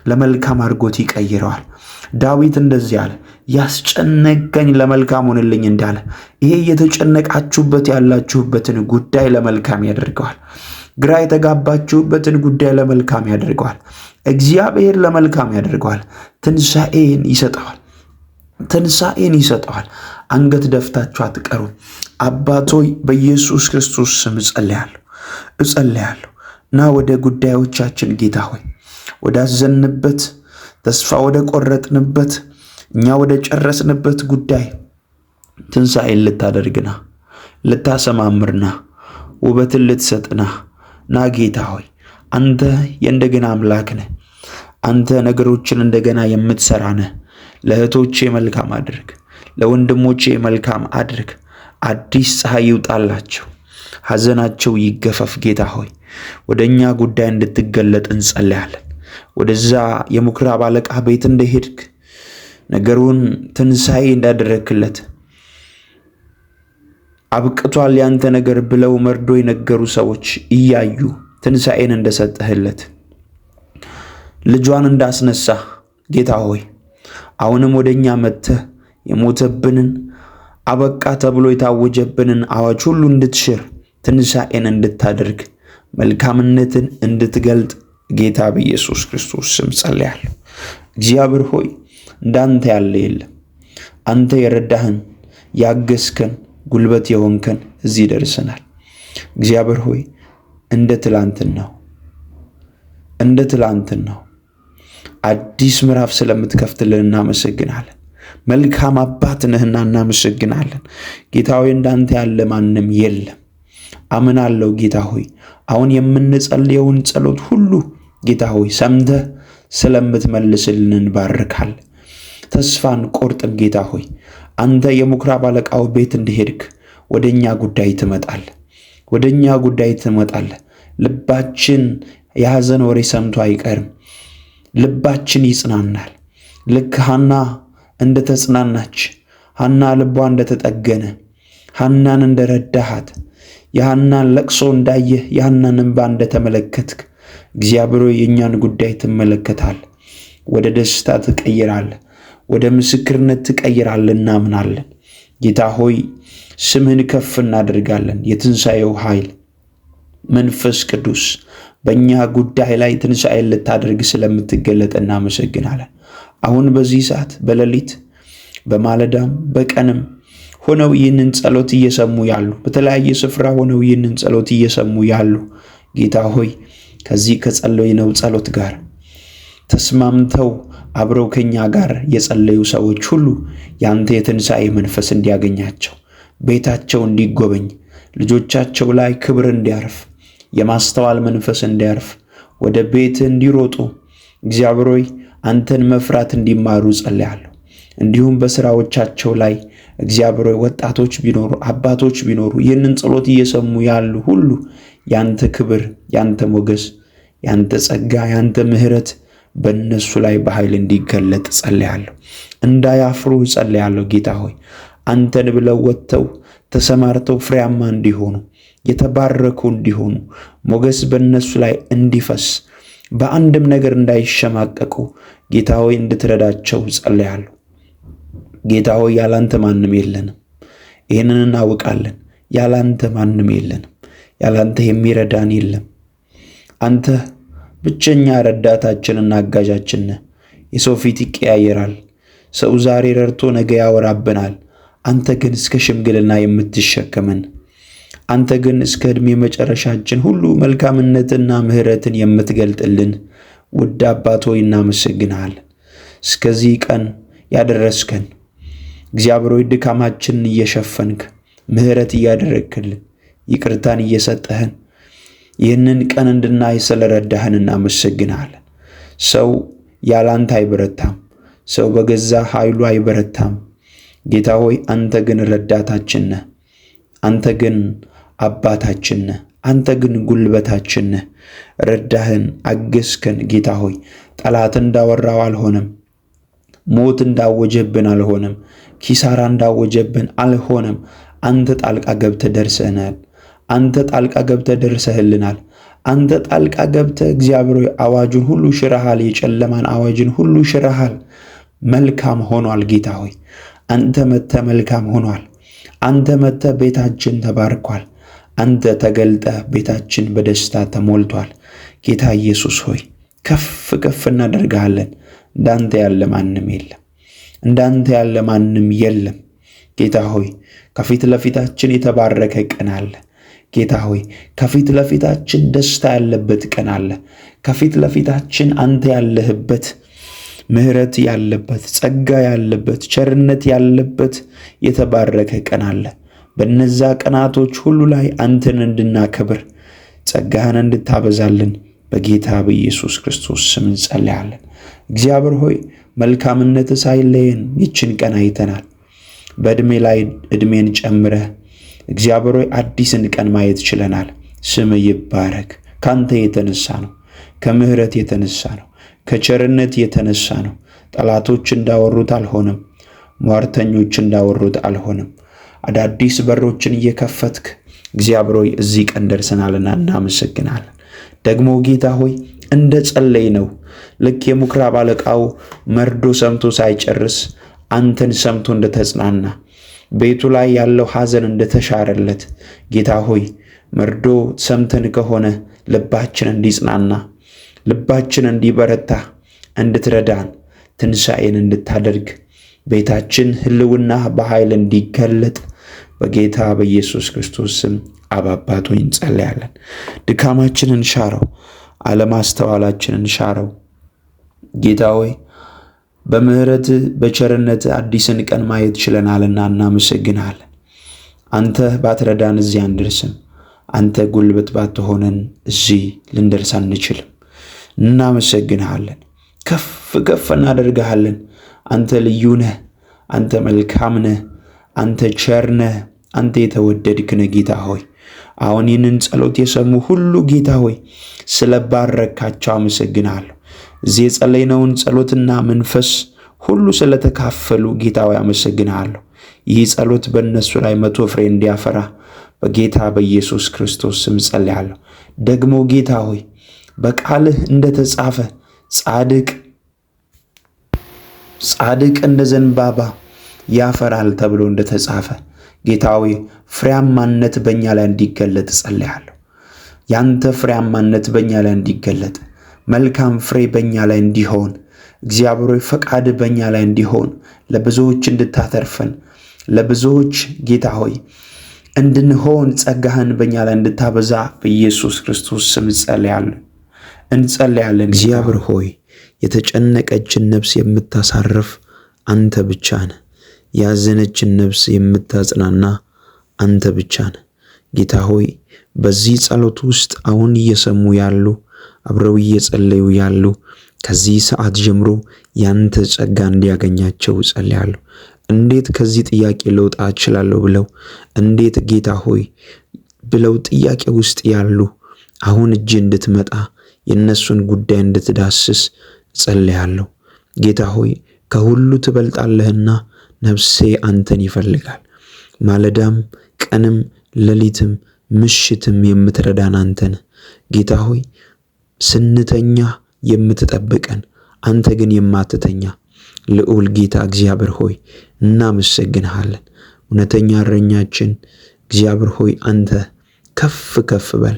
ለመልካም አድርጎት ይቀይረዋል። ዳዊት እንደዚህ አለ፣ ያስጨነቀኝ ለመልካም ሆነልኝ እንዳለ ይሄ እየተጨነቃችሁበት ያላችሁበትን ጉዳይ ለመልካም ያደርገዋል። ግራ የተጋባችሁበትን ጉዳይ ለመልካም ያደርገዋል። እግዚአብሔር ለመልካም ያደርገዋል። ትንሣኤን ይሰጠዋል። አንገት ደፍታችሁ አትቀሩም። አባቶይ በኢየሱስ ክርስቶስ ስም እጸልያለሁ እና ወደ ጉዳዮቻችን ጌታ ሆይ ወዳዘንበት፣ ተስፋ ወደ ቆረጥንበት፣ እኛ ወደ ጨረስንበት ጉዳይ ትንሣኤን ልታደርግና ልታሰማምርና ውበትን ልትሰጥና ና ጌታ ሆይ አንተ የእንደገና አምላክ ነህ። አንተ ነገሮችን እንደገና የምትሰራ ነህ። ለእህቶቼ መልካም አድርግ፣ ለወንድሞቼ መልካም አድርግ። አዲስ ፀሐይ ይውጣላቸው፣ ሐዘናቸው ይገፈፍ። ጌታ ሆይ ወደ እኛ ጉዳይ እንድትገለጥ እንጸልያለን። ወደዛ የምኩራብ አለቃ ቤት እንደሄድክ ነገሩን ትንሣኤ እንዳደረክለት አብቅቷል ያንተ ነገር ብለው መርዶ የነገሩ ሰዎች እያዩ ትንሣኤን እንደሰጠህለት ልጇን እንዳስነሳ ጌታ ሆይ አሁንም ወደኛ መጥተህ የሞተብንን አበቃ ተብሎ የታወጀብንን አዋጅ ሁሉ እንድትሽር ትንሣኤን እንድታደርግ መልካምነትን እንድትገልጥ ጌታ በኢየሱስ ክርስቶስ ስም ጸልያለሁ። እግዚአብሔር ሆይ እንዳንተ ያለ የለም። አንተ የረዳህን ያገዝከን ጉልበት የሆንከን እዚህ ደርሰናል። እግዚአብሔር ሆይ እንደ ትላንትናው አዲስ ምዕራፍ ስለምትከፍትልን እናመሰግናለን። መልካም አባት ነህና እናመሰግናለን። ጌታ ሆይ እንዳንተ ያለ ማንም የለም። አምናለሁ ጌታ ሆይ አሁን የምንጸልየውን ጸሎት ሁሉ ጌታ ሆይ ሰምተህ ስለምትመልስልን እንባርካለን። ተስፋን ቆርጥም ጌታ ሆይ አንተ የምኩራብ አለቃው ቤት እንደሄድክ ወደኛ ጉዳይ ትመጣለህ። ልባችን የሐዘን ወሬ ሰምቶ አይቀርም። ልባችን ይጽናናል። ልክ ሐና እንደተጽናናች፣ ሐና ልቧ እንደተጠገነ፣ ሐናን እንደረዳሃት፣ የሐናን ለቅሶ እንዳየህ፣ የሐናን እንባ እንደተመለከትክ እግዚአብሔር የእኛን ጉዳይ ትመለከታለህ። ወደ ደስታ ትቀይራለህ፣ ወደ ምስክርነት ትቀይራለህ። እናምናለን ጌታ ሆይ ስምህን ከፍ እናደርጋለን። የትንሣኤው ኃይል መንፈስ ቅዱስ በእኛ ጉዳይ ላይ ትንሣኤን ልታደርግ ስለምትገለጥ እናመሰግናለን። አሁን በዚህ ሰዓት በሌሊት በማለዳም በቀንም ሆነው ይህንን ጸሎት እየሰሙ ያሉ፣ በተለያየ ስፍራ ሆነው ይህንን ጸሎት እየሰሙ ያሉ ጌታ ሆይ ከዚህ ከጸለይነው ጸሎት ጋር ተስማምተው አብረው ከኛ ጋር የጸለዩ ሰዎች ሁሉ ያንተ የትንሣኤ መንፈስ እንዲያገኛቸው፣ ቤታቸው እንዲጎበኝ፣ ልጆቻቸው ላይ ክብር እንዲያርፍ፣ የማስተዋል መንፈስ እንዲያርፍ፣ ወደ ቤት እንዲሮጡ እግዚአብሔር ሆይ አንተን መፍራት እንዲማሩ ጸልያለሁ። እንዲሁም በስራዎቻቸው ላይ እግዚአብሔር ሆይ ወጣቶች ቢኖሩ፣ አባቶች ቢኖሩ ይህንን ጸሎት እየሰሙ ያሉ ሁሉ ያንተ ክብር፣ ያንተ ሞገስ፣ ያንተ ጸጋ፣ ያንተ ምሕረት በእነሱ ላይ በኃይል እንዲገለጥ ጸልያለሁ። እንዳያፍሩ ጸልያለሁ። ጌታ ሆይ አንተን ብለው ወጥተው ተሰማርተው ፍሬያማ እንዲሆኑ፣ የተባረኩ እንዲሆኑ፣ ሞገስ በእነሱ ላይ እንዲፈስ፣ በአንድም ነገር እንዳይሸማቀቁ ጌታ ሆይ እንድትረዳቸው ጸልያለሁ። ጌታ ሆይ ያላንተ ማንም የለንም። ይህንን እናውቃለን። ያላንተ ማንም የለንም። ያላንተ የሚረዳን የለም። አንተ ብቸኛ ረዳታችንና አጋዣችን ነህ። የሰው ፊት ይቀያየራል። ሰው ዛሬ ረድቶ ነገ ያወራብናል። አንተ ግን እስከ ሽምግልና የምትሸከመን፣ አንተ ግን እስከ ዕድሜ መጨረሻችን ሁሉ መልካምነትና ምሕረትን የምትገልጥልን ውድ አባት ሆይ እናመሰግንሃለን። እስከዚህ ቀን ያደረስከን እግዚአብሔር ሆይ ድካማችንን እየሸፈንክ ምሕረት እያደረግክልን ይቅርታን እየሰጠህን ይህንን ቀን እንድናይ ስለረዳህን እናመሰግንሃለን። ሰው ያላንተ አይበረታም። ሰው በገዛ ኃይሉ አይበረታም። ጌታ ሆይ አንተ ግን ረዳታችን ነህ። አንተ ግን አባታችን ነህ። አንተ ግን ጉልበታችን ነህ። ረዳህን፣ አገዝከን። ጌታ ሆይ ጠላት እንዳወራው አልሆነም። ሞት እንዳወጀብን አልሆነም። ኪሳራ እንዳወጀብን አልሆነም። አንተ ጣልቃ ገብተህ ደርሰናል። አንተ ጣልቃ ገብተህ ደርሰህልናል። አንተ ጣልቃ ገብተህ እግዚአብሔር ሆይ አዋጁን ሁሉ ሽረሃል። የጨለማን አዋጅን ሁሉ ሽረሃል። መልካም ሆኗል። ጌታ ሆይ አንተ መጥተህ መልካም ሆኗል። አንተ መጥተህ ቤታችን ተባርኳል። አንተ ተገልጠህ ቤታችን በደስታ ተሞልቷል። ጌታ ኢየሱስ ሆይ ከፍ ከፍ እናደርግሃለን። እንዳንተ ያለ ማንም የለም። እንዳንተ ያለ ማንም የለም። ጌታ ሆይ ከፊት ለፊታችን የተባረከ ቀን አለ። ጌታ ሆይ ከፊት ለፊታችን ደስታ ያለበት ቀን አለ። ከፊት ለፊታችን አንተ ያለህበት፣ ምሕረት ያለበት፣ ጸጋ ያለበት፣ ቸርነት ያለበት የተባረከ ቀን አለ። በነዛ ቀናቶች ሁሉ ላይ አንተን እንድናከብር ጸጋህን እንድታበዛልን በጌታ በኢየሱስ ክርስቶስ ስም እንጸልያለን። እግዚአብሔር ሆይ መልካምነት ሳይለየን ይችን ቀን አይተናል። በዕድሜ ላይ ዕድሜን ጨምረህ እግዚአብሔር ሆይ አዲስን ቀን ማየት ችለናል። ስም ይባረክ። ካንተ የተነሳ ነው፣ ከምሕረት የተነሳ ነው፣ ከቸርነት የተነሳ ነው። ጠላቶች እንዳወሩት አልሆነም፣ ሟርተኞች እንዳወሩት አልሆነም። አዳዲስ በሮችን እየከፈትክ እግዚአብሔር ሆይ እዚህ ቀን ደርሰናልና እናመሰግናለን። ደግሞ ጌታ ሆይ እንደ ጸለይ ነው ልክ የምኵራብ አለቃው መርዶ ሰምቶ ሳይጨርስ አንተን ሰምቶ እንደተጽናና ቤቱ ላይ ያለው ሐዘን እንደተሻረለት ጌታ ሆይ መርዶ ሰምተን ከሆነ ልባችን እንዲጽናና ልባችን እንዲበረታ እንድትረዳን ትንሣኤን እንድታደርግ ቤታችን ሕልውና በኃይል እንዲገለጥ በጌታ በኢየሱስ ክርስቶስ ስም አባባት ሆይ እንጸልያለን። ድካማችንን ሻረው፣ አለማስተዋላችንን ሻረው። ጌታ ሆይ በምህረት በቸርነት አዲስን ቀን ማየት ችለናልና እናመሰግናለን። አንተ ባትረዳን እዚህ አንደርስም። አንተ ጉልበት ባትሆነን እዚህ ልንደርስ አንችልም። እናመሰግንሃለን፣ ከፍ ከፍ እናደርግሃለን። አንተ ልዩ ነህ፣ አንተ መልካም ነህ፣ አንተ ቸር ነህ፣ አንተ የተወደድክ ነህ። ጌታ ሆይ አሁን ይህንን ጸሎት የሰሙ ሁሉ ጌታ ሆይ ስለባረካቸው አመሰግናለሁ። እዚህ የጸለይነውን ጸሎትና መንፈስ ሁሉ ስለተካፈሉ ጌታ ሆይ አመሰግናለሁ። ይህ ጸሎት በእነሱ ላይ 100 ፍሬ እንዲያፈራ በጌታ በኢየሱስ ክርስቶስ ስም ጸልያለሁ። ደግሞ ጌታ ሆይ በቃልህ እንደተጻፈ ጻድቅ እንደ ዘንባባ ያፈራል ተብሎ እንደተጻፈ ጌታ ሆይ ፍሬያማነት በእኛ ላይ እንዲገለጥ ጸልያለሁ። ያንተ ፍሬያማነት በእኛ ላይ እንዲገለጥ፣ መልካም ፍሬ በእኛ ላይ እንዲሆን፣ እግዚአብሔር ሆይ ፈቃድ በእኛ ላይ እንዲሆን፣ ለብዙዎች እንድታተርፈን፣ ለብዙዎች ጌታ ሆይ እንድንሆን ጸጋህን በእኛ ላይ እንድታበዛ በኢየሱስ ክርስቶስ ስም እንጸልያለን። እግዚአብሔር ሆይ የተጨነቀችን ነፍስ የምታሳርፍ አንተ ብቻ ነህ። ያዘነችን ነፍስ የምታጽናና አንተ ብቻ ነህ። ጌታ ሆይ በዚህ ጸሎት ውስጥ አሁን እየሰሙ ያሉ አብረው እየጸለዩ ያሉ ከዚህ ሰዓት ጀምሮ ያንተ ጸጋ እንዲያገኛቸው ጸልያለሁ። እንዴት ከዚህ ጥያቄ ልወጣ እችላለሁ ብለው እንዴት ጌታ ሆይ ብለው ጥያቄ ውስጥ ያሉ አሁን እጅ እንድትመጣ የነሱን ጉዳይ እንድትዳስስ ጸልያለሁ። ጌታ ሆይ ከሁሉ ትበልጣለህና ነፍሴ አንተን ይፈልጋል። ማለዳም ቀንም ሌሊትም ምሽትም የምትረዳን አንተ ነህ። ጌታ ሆይ ስንተኛ የምትጠብቀን አንተ ግን የማትተኛ ልዑል ጌታ እግዚአብሔር ሆይ እናመሰግንሃለን። እውነተኛ እረኛችን እግዚአብሔር ሆይ አንተ ከፍ ከፍ በል።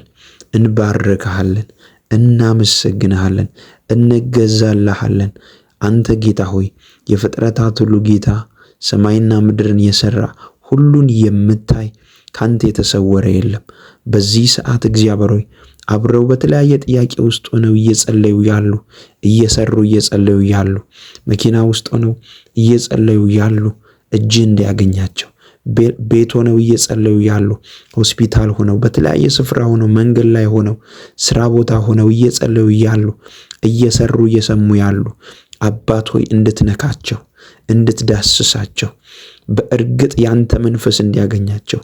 እንባርከሃለን፣ እናመሰግንሃለን፣ እንገዛልሃለን። አንተ ጌታ ሆይ የፍጥረታት ሁሉ ጌታ ሰማይና ምድርን የሰራ ሁሉን የምታይ ካንተ የተሰወረ የለም። በዚህ ሰዓት እግዚአብሔር ሆይ አብረው በተለያየ ጥያቄ ውስጥ ሆነው እየጸለዩ ያሉ፣ እየሰሩ እየጸለዩ ያሉ፣ መኪና ውስጥ ሆነው እየጸለዩ ያሉ እጅ እንዲያገኛቸው፣ ቤት ሆነው እየጸለዩ ያሉ፣ ሆስፒታል ሆነው በተለያየ ስፍራ ሆነው መንገድ ላይ ሆነው ስራ ቦታ ሆነው እየጸለዩ ያሉ፣ እየሰሩ እየሰሙ ያሉ አባት ሆይ እንድትነካቸው፣ እንድትዳስሳቸው፣ በእርግጥ ያንተ መንፈስ እንዲያገኛቸው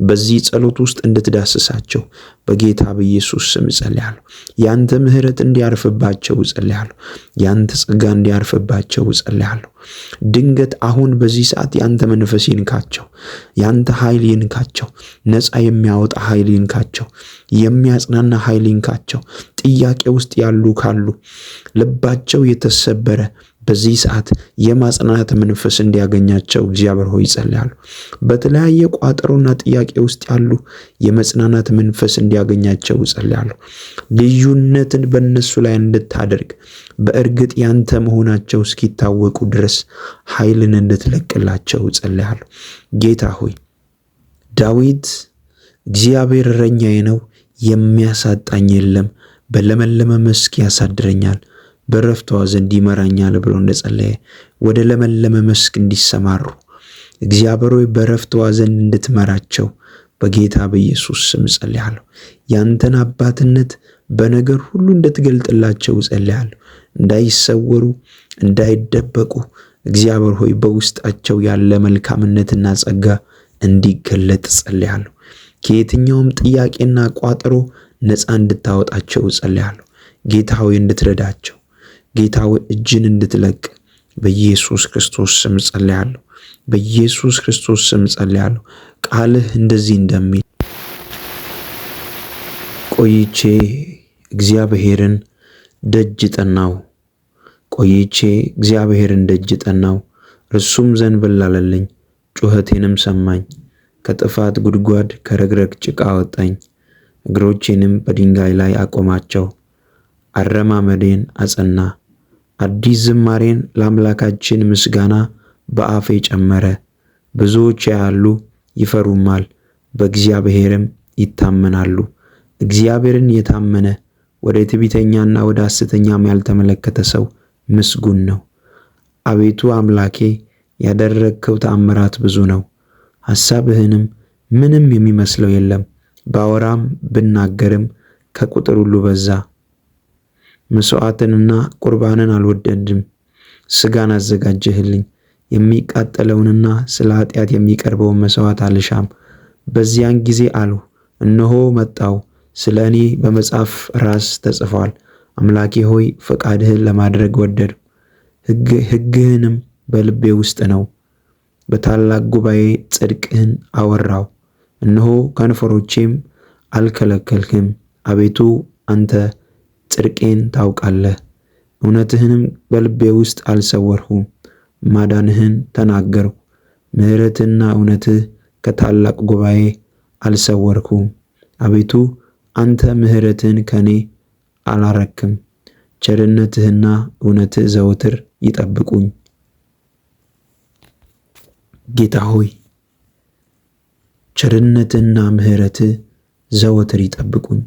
በዚህ ጸሎት ውስጥ እንድትዳስሳቸው በጌታ በኢየሱስ ስም ጸልያለሁ። ያንተ ምሕረት እንዲያርፍባቸው ጸልያለሁ። ያንተ ጸጋ እንዲያርፍባቸው ጸልያለሁ። ድንገት አሁን በዚህ ሰዓት ያንተ መንፈስ ይንካቸው፣ ያንተ ኃይል ይንካቸው፣ ነፃ የሚያወጣ ኃይል ይንካቸው፣ የሚያጽናና ኃይል ይንካቸው። ጥያቄ ውስጥ ያሉ ካሉ ልባቸው የተሰበረ በዚህ ሰዓት የማጽናናት መንፈስ እንዲያገኛቸው እግዚአብሔር ሆይ ጸልያለሁ። በተለያየ ቋጠሮና ጥያቄ ውስጥ ያሉ የመጽናናት መንፈስ እንዲያገኛቸው ጸልያለሁ። ልዩነትን በእነሱ ላይ እንድታደርግ በእርግጥ ያንተ መሆናቸው እስኪታወቁ ድረስ ኃይልን እንድትለቅላቸው ጸልያለሁ። ጌታ ሆይ ዳዊት እግዚአብሔር እረኛዬ ነው፣ የሚያሳጣኝ የለም፣ በለመለመ መስክ ያሳድረኛል፣ በረፍቷ ዘንድ ይመራኛል ብሎ እንደጸለየ ወደ ለመለመ መስክ እንዲሰማሩ እግዚአብሔር ሆይ በረፍቷ ዘንድ እንድትመራቸው በጌታ በኢየሱስ ስም ጸልያለሁ። ያንተን አባትነት በነገር ሁሉ እንድትገልጥላቸው ጸልያለሁ። እንዳይሰወሩ፣ እንዳይደበቁ እግዚአብሔር ሆይ በውስጣቸው ያለ መልካምነትና ጸጋ እንዲገለጥ ጸልያለሁ። ከየትኛውም ጥያቄና ቋጠሮ ነፃ እንድታወጣቸው ጸልያለሁ። ጌታ ሆይ እንድትረዳቸው፣ ጌታ ሆይ እጅን እንድትለቅ በኢየሱስ ክርስቶስ ስም ጸልያለሁ። በኢየሱስ ክርስቶስ ስም ጸልያለሁ። ቃልህ እንደዚህ እንደሚል ቆይቼ እግዚአብሔርን ደጅ ጠናው፣ ቆይቼ እግዚአብሔርን ደጅ ጠናው፣ እርሱም ዘንበል አለልኝ፣ ጩኸቴንም ሰማኝ። ከጥፋት ጉድጓድ ከረግረግ ጭቃ አወጣኝ፣ እግሮቼንም በድንጋይ ላይ አቆማቸው። አረማመዴን አጸና፣ አዲስ ዝማሬን ለአምላካችን ምስጋና በአፌ ጨመረ። ብዙዎች ያያሉ ይፈሩማል፣ በእግዚአብሔርም ይታመናሉ። እግዚአብሔርን የታመነ ወደ ትዕቢተኛና ወደ ሐሰተኛም ያልተመለከተ ሰው ምስጉን ነው። አቤቱ አምላኬ ያደረግከው ተአምራት ብዙ ነው፣ ሐሳብህንም ምንም የሚመስለው የለም። ባወራም ብናገርም ከቁጥር ሁሉ በዛ። መስዋዕትንና ቁርባንን አልወደድም፣ ሥጋን አዘጋጀህልኝ። የሚቃጠለውንና ስለ ኃጢአት የሚቀርበውን መሥዋዕት አልሻም። በዚያን ጊዜ አልሁ፣ እነሆ መጣሁ፣ ስለ እኔ በመጽሐፍ ራስ ተጽፏል። አምላኬ ሆይ ፈቃድህን ለማድረግ ወደድሁ፣ ሕግህንም በልቤ ውስጥ ነው። በታላቅ ጉባኤ ጽድቅህን አወራሁ፣ እነሆ ከንፈሮቼም አልከለከልህም። አቤቱ አንተ ጽድቄን ታውቃለህ፣ እውነትህንም በልቤ ውስጥ አልሰወርሁም። ማዳንህን ተናገርሁ፣ ምሕረትና እውነትህ ከታላቅ ጉባኤ አልሰወርሁም። አቤቱ አንተ ምሕረትህን ከኔ አላረክም፣ ቸርነትህና እውነትህ ዘወትር ይጠብቁኝ። ጌታ ሆይ ቸርነትና ምሕረትህ ዘወትር ይጠብቁኝ፣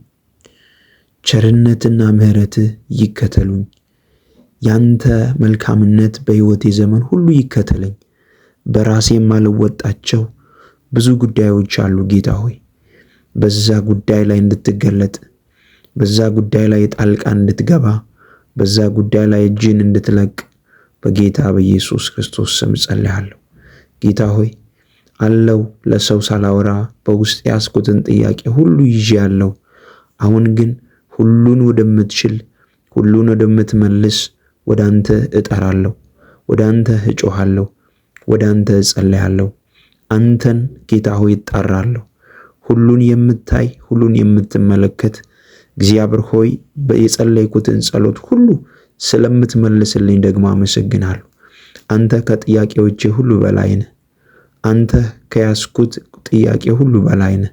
ቸርነትና ምሕረትህ ይከተሉኝ። ያንተ መልካምነት በሕይወቴ ዘመን ሁሉ ይከተለኝ። በራሴ የማልወጣቸው ብዙ ጉዳዮች አሉ። ጌታ ሆይ በዛ ጉዳይ ላይ እንድትገለጥ፣ በዛ ጉዳይ ላይ ጣልቃ እንድትገባ፣ በዛ ጉዳይ ላይ እጅን እንድትለቅ በጌታ በኢየሱስ ክርስቶስ ስም ጸልያለሁ። ጌታ ሆይ አለው ለሰው ሳላወራ በውስጥ ያስኩትን ጥያቄ ሁሉ ይዤአለሁ። አሁን ግን ሁሉን ወደምትችል፣ ሁሉን ወደምትመልስ ወደ አንተ እጠራለሁ፣ ወደ አንተ እጮሃለሁ፣ ወደ አንተ እጸልያለሁ። አንተን ጌታ ሆይ እጣራለሁ። ሁሉን የምታይ፣ ሁሉን የምትመለከት እግዚአብሔር ሆይ የጸለይኩትን ጸሎት ሁሉ ስለምትመልስልኝ ደግሞ አመሰግናለሁ። አንተ ከጥያቄዎቼ ሁሉ በላይ ነህ። አንተ ከያዝኩት ጥያቄ ሁሉ በላይ ነህ።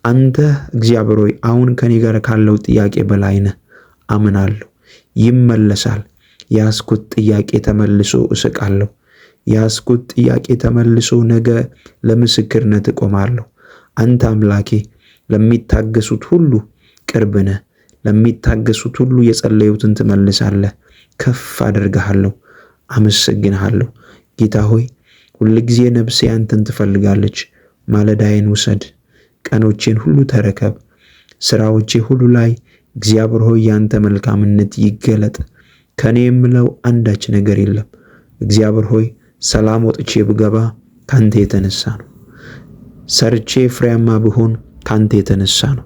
አንተ እግዚአብሔር ሆይ አሁን ከኔ ጋር ካለው ጥያቄ በላይ ነህ። አምናለሁ፣ ይመለሳል። ያዝኩት ጥያቄ ተመልሶ እስቃለሁ። ያዝኩት ጥያቄ ተመልሶ ነገ ለምስክርነት እቆማለሁ። አንተ አምላኬ ለሚታገሱት ሁሉ ቅርብ ነህ። ለሚታገሱት ሁሉ የጸለዩትን ትመልሳለህ። ከፍ አደርግሃለሁ፣ አመሰግንሃለሁ። ጌታ ሆይ ሁልጊዜ ነፍሴ አንተን ትፈልጋለች። ማለዳዬን ውሰድ፣ ቀኖቼን ሁሉ ተረከብ። ስራዎቼ ሁሉ ላይ እግዚአብሔር ሆይ ያንተ መልካምነት ይገለጥ። ከኔ የምለው አንዳች ነገር የለም። እግዚአብሔር ሆይ ሰላም ወጥቼ ብገባ ካንተ የተነሳ ነው። ሰርቼ ፍሬያማ ብሆን ካንተ የተነሳ ነው።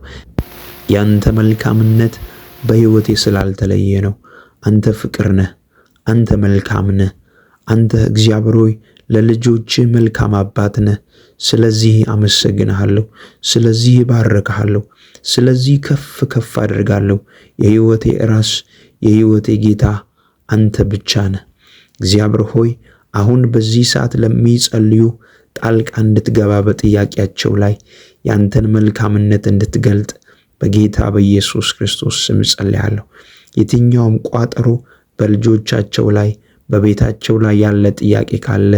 ያንተ መልካምነት በሕይወቴ ስላልተለየ ነው። አንተ ፍቅር ነህ፣ አንተ መልካም ነህ። አንተ እግዚአብሔር ሆይ ለልጆች መልካም አባት ነህ። ስለዚህ አመሰግንሃለሁ፣ ስለዚህ ባረክሃለሁ፣ ስለዚህ ከፍ ከፍ አደርጋለሁ። የሕይወቴ ራስ፣ የሕይወቴ ጌታ አንተ ብቻ ነህ። እግዚአብሔር ሆይ አሁን በዚህ ሰዓት ለሚጸልዩ ጣልቃ እንድትገባ፣ በጥያቄያቸው ላይ ያንተን መልካምነት እንድትገልጥ በጌታ በኢየሱስ ክርስቶስ ስም ጸልያለሁ። የትኛውም ቋጠሮ በልጆቻቸው ላይ በቤታቸው ላይ ያለ ጥያቄ ካለ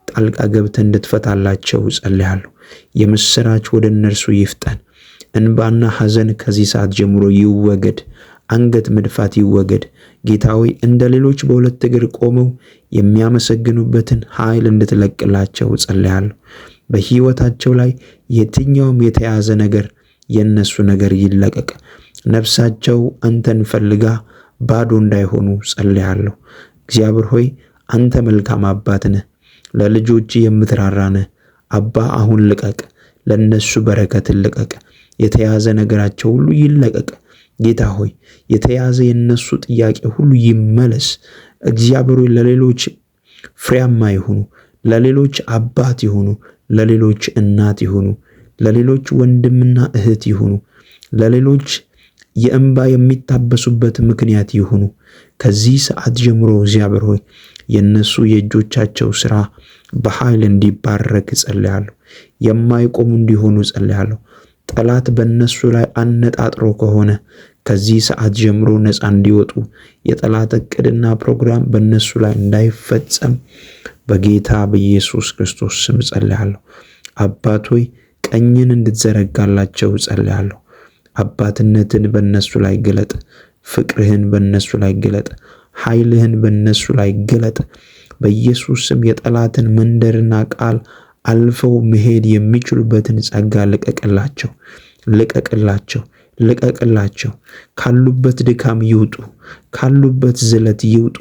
ጣልቃ ገብተህ እንድትፈታላቸው ጸልያለሁ። የምስራች ወደ እነርሱ ይፍጠን። እንባና ሐዘን ከዚህ ሰዓት ጀምሮ ይወገድ። አንገት መድፋት ይወገድ። ጌታ ሆይ እንደ ሌሎች በሁለት እግር ቆመው የሚያመሰግኑበትን ኃይል እንድትለቅላቸው ጸልያለሁ። በሕይወታቸው ላይ የትኛውም የተያዘ ነገር የነሱ ነገር ይለቀቅ። ነፍሳቸው አንተን ፈልጋ ባዶ እንዳይሆኑ ጸልያለሁ። እግዚአብሔር ሆይ አንተ መልካም አባት ነህ፣ ለልጆች የምትራራ ነህ። አባ አሁን ልቀቅ፣ ለነሱ በረከትን ልቀቅ። የተያዘ ነገራቸው ሁሉ ይለቀቅ። ጌታ ሆይ የተያዘ የነሱ ጥያቄ ሁሉ ይመለስ። እግዚአብሔር ለሌሎች ፍሬያማ ይሁኑ፣ ለሌሎች አባት ይሁኑ፣ ለሌሎች እናት ይሁኑ፣ ለሌሎች ወንድምና እህት ይሁኑ፣ ለሌሎች የእንባ የሚታበሱበት ምክንያት ይሁኑ። ከዚህ ሰዓት ጀምሮ እግዚአብሔር ሆይ የነሱ የእጆቻቸው ሥራ በኃይል እንዲባረክ ጸልያለሁ። የማይቆሙ እንዲሆኑ ጸልያለሁ። ጠላት በእነሱ ላይ አነጣጥሮ ከሆነ ከዚህ ሰዓት ጀምሮ ነፃ እንዲወጡ፣ የጠላት ዕቅድና ፕሮግራም በእነሱ ላይ እንዳይፈጸም በጌታ በኢየሱስ ክርስቶስ ስም ጸልያለሁ። አባት ሆይ ቀኝን እንድትዘረጋላቸው ጸልያለሁ። አባትነትን በእነሱ ላይ ግለጥ። ፍቅርህን በእነሱ ላይ ግለጥ። ኃይልህን በእነሱ ላይ ግለጥ። በኢየሱስ ስም የጠላትን መንደርና ቃል አልፈው መሄድ የሚችሉበትን ጸጋ ልቀቅላቸው፣ ልቀቅላቸው፣ ልቀቅላቸው። ካሉበት ድካም ይውጡ፣ ካሉበት ዝለት ይውጡ፣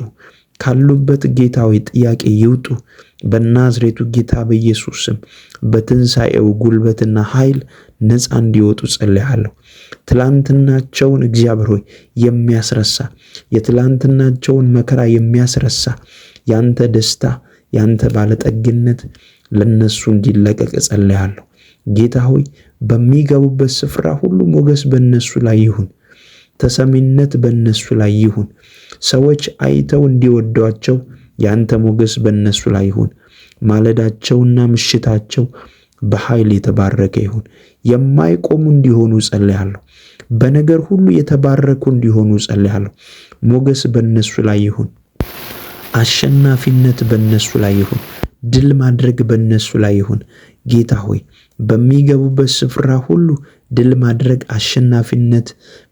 ካሉበት ጌታዊ ጥያቄ ይውጡ። በናዝሬቱ ጌታ በኢየሱስ ስም በትንሣኤው ጉልበትና ኃይል ነፃ እንዲወጡ ጸልያለሁ። ትላንትናቸውን እግዚአብሔር ሆይ የሚያስረሳ የትላንትናቸውን መከራ የሚያስረሳ ያንተ ደስታ ያንተ ባለጠግነት ለነሱ እንዲለቀቅ ጸልያለሁ። ጌታ ሆይ በሚገቡበት ስፍራ ሁሉ ሞገስ በነሱ ላይ ይሁን፣ ተሰሚነት በነሱ ላይ ይሁን። ሰዎች አይተው እንዲወዷቸው ያንተ ሞገስ በነሱ ላይ ይሁን። ማለዳቸውና ምሽታቸው በኃይል የተባረከ ይሁን። የማይቆሙ እንዲሆኑ ጸልያለሁ። በነገር ሁሉ የተባረኩ እንዲሆኑ ጸልያለሁ። ሞገስ በነሱ ላይ ይሁን። አሸናፊነት በነሱ ላይ ይሁን። ድል ማድረግ በነሱ ላይ ይሁን። ጌታ ሆይ በሚገቡበት ስፍራ ሁሉ ድል ማድረግ፣ አሸናፊነት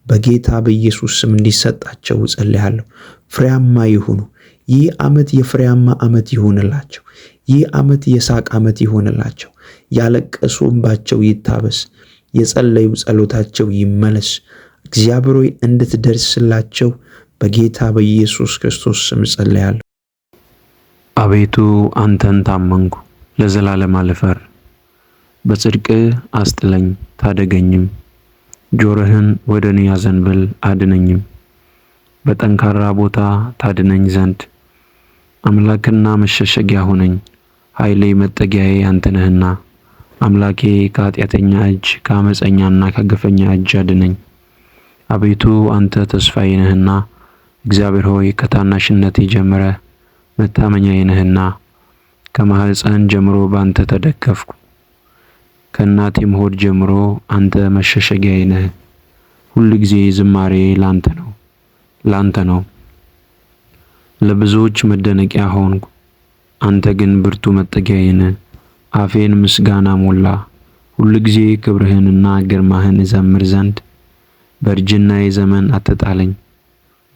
በጌታ በኢየሱስ ስም እንዲሰጣቸው ጸልያለሁ። ፍሬያማ ይሁኑ። ይህ ዓመት የፍሬያማ ዓመት ይሁንላቸው። ይህ ዓመት የሳቅ ዓመት ይሁንላቸው። ያለቀሱ እንባቸው ይታበስ። የጸለዩ ጸሎታቸው ይመለስ። እግዚአብሔር ሆይ እንድትደርስላቸው በጌታ በኢየሱስ ክርስቶስ ስም ጸልያለሁ። አቤቱ አንተን ታመንኩ፣ ለዘላለም አልፈር። በጽድቅ አስጥለኝ ታደገኝም። ጆሮህን ወደ እኔ አዘንብል አድነኝም። በጠንካራ ቦታ ታድነኝ ዘንድ አምላክና መሸሸጊያ ሆነኝ። ኃይሌ መጠጊያዬ አንተ ነህና፣ አምላኬ ከኃጢአተኛ እጅ ከአመፀኛና ከግፈኛ እጅ አድነኝ። አቤቱ አንተ ተስፋዬ ነህና፣ እግዚአብሔር ሆይ ከታናሽነቴ ጀምረህ መታመኛዬ ነህና፣ ከማኅፀን ጀምሮ በአንተ ተደገፍኩ። ከእናቴም ሆድ ጀምሮ አንተ መሸሸጊያዬ ነህ። ሁል ጊዜ ዝማሬ ላንተ ነው፣ ላንተ ነው። ለብዙዎች መደነቂያ ሆንኩ፣ አንተ ግን ብርቱ መጠጊያዬ ነህ። አፌን ምስጋና ሞላ። ሁል ጊዜ ክብርህንና ግርማህን እዘምር ዘንድ በእርጅናዬ ዘመን አትጣለኝ፣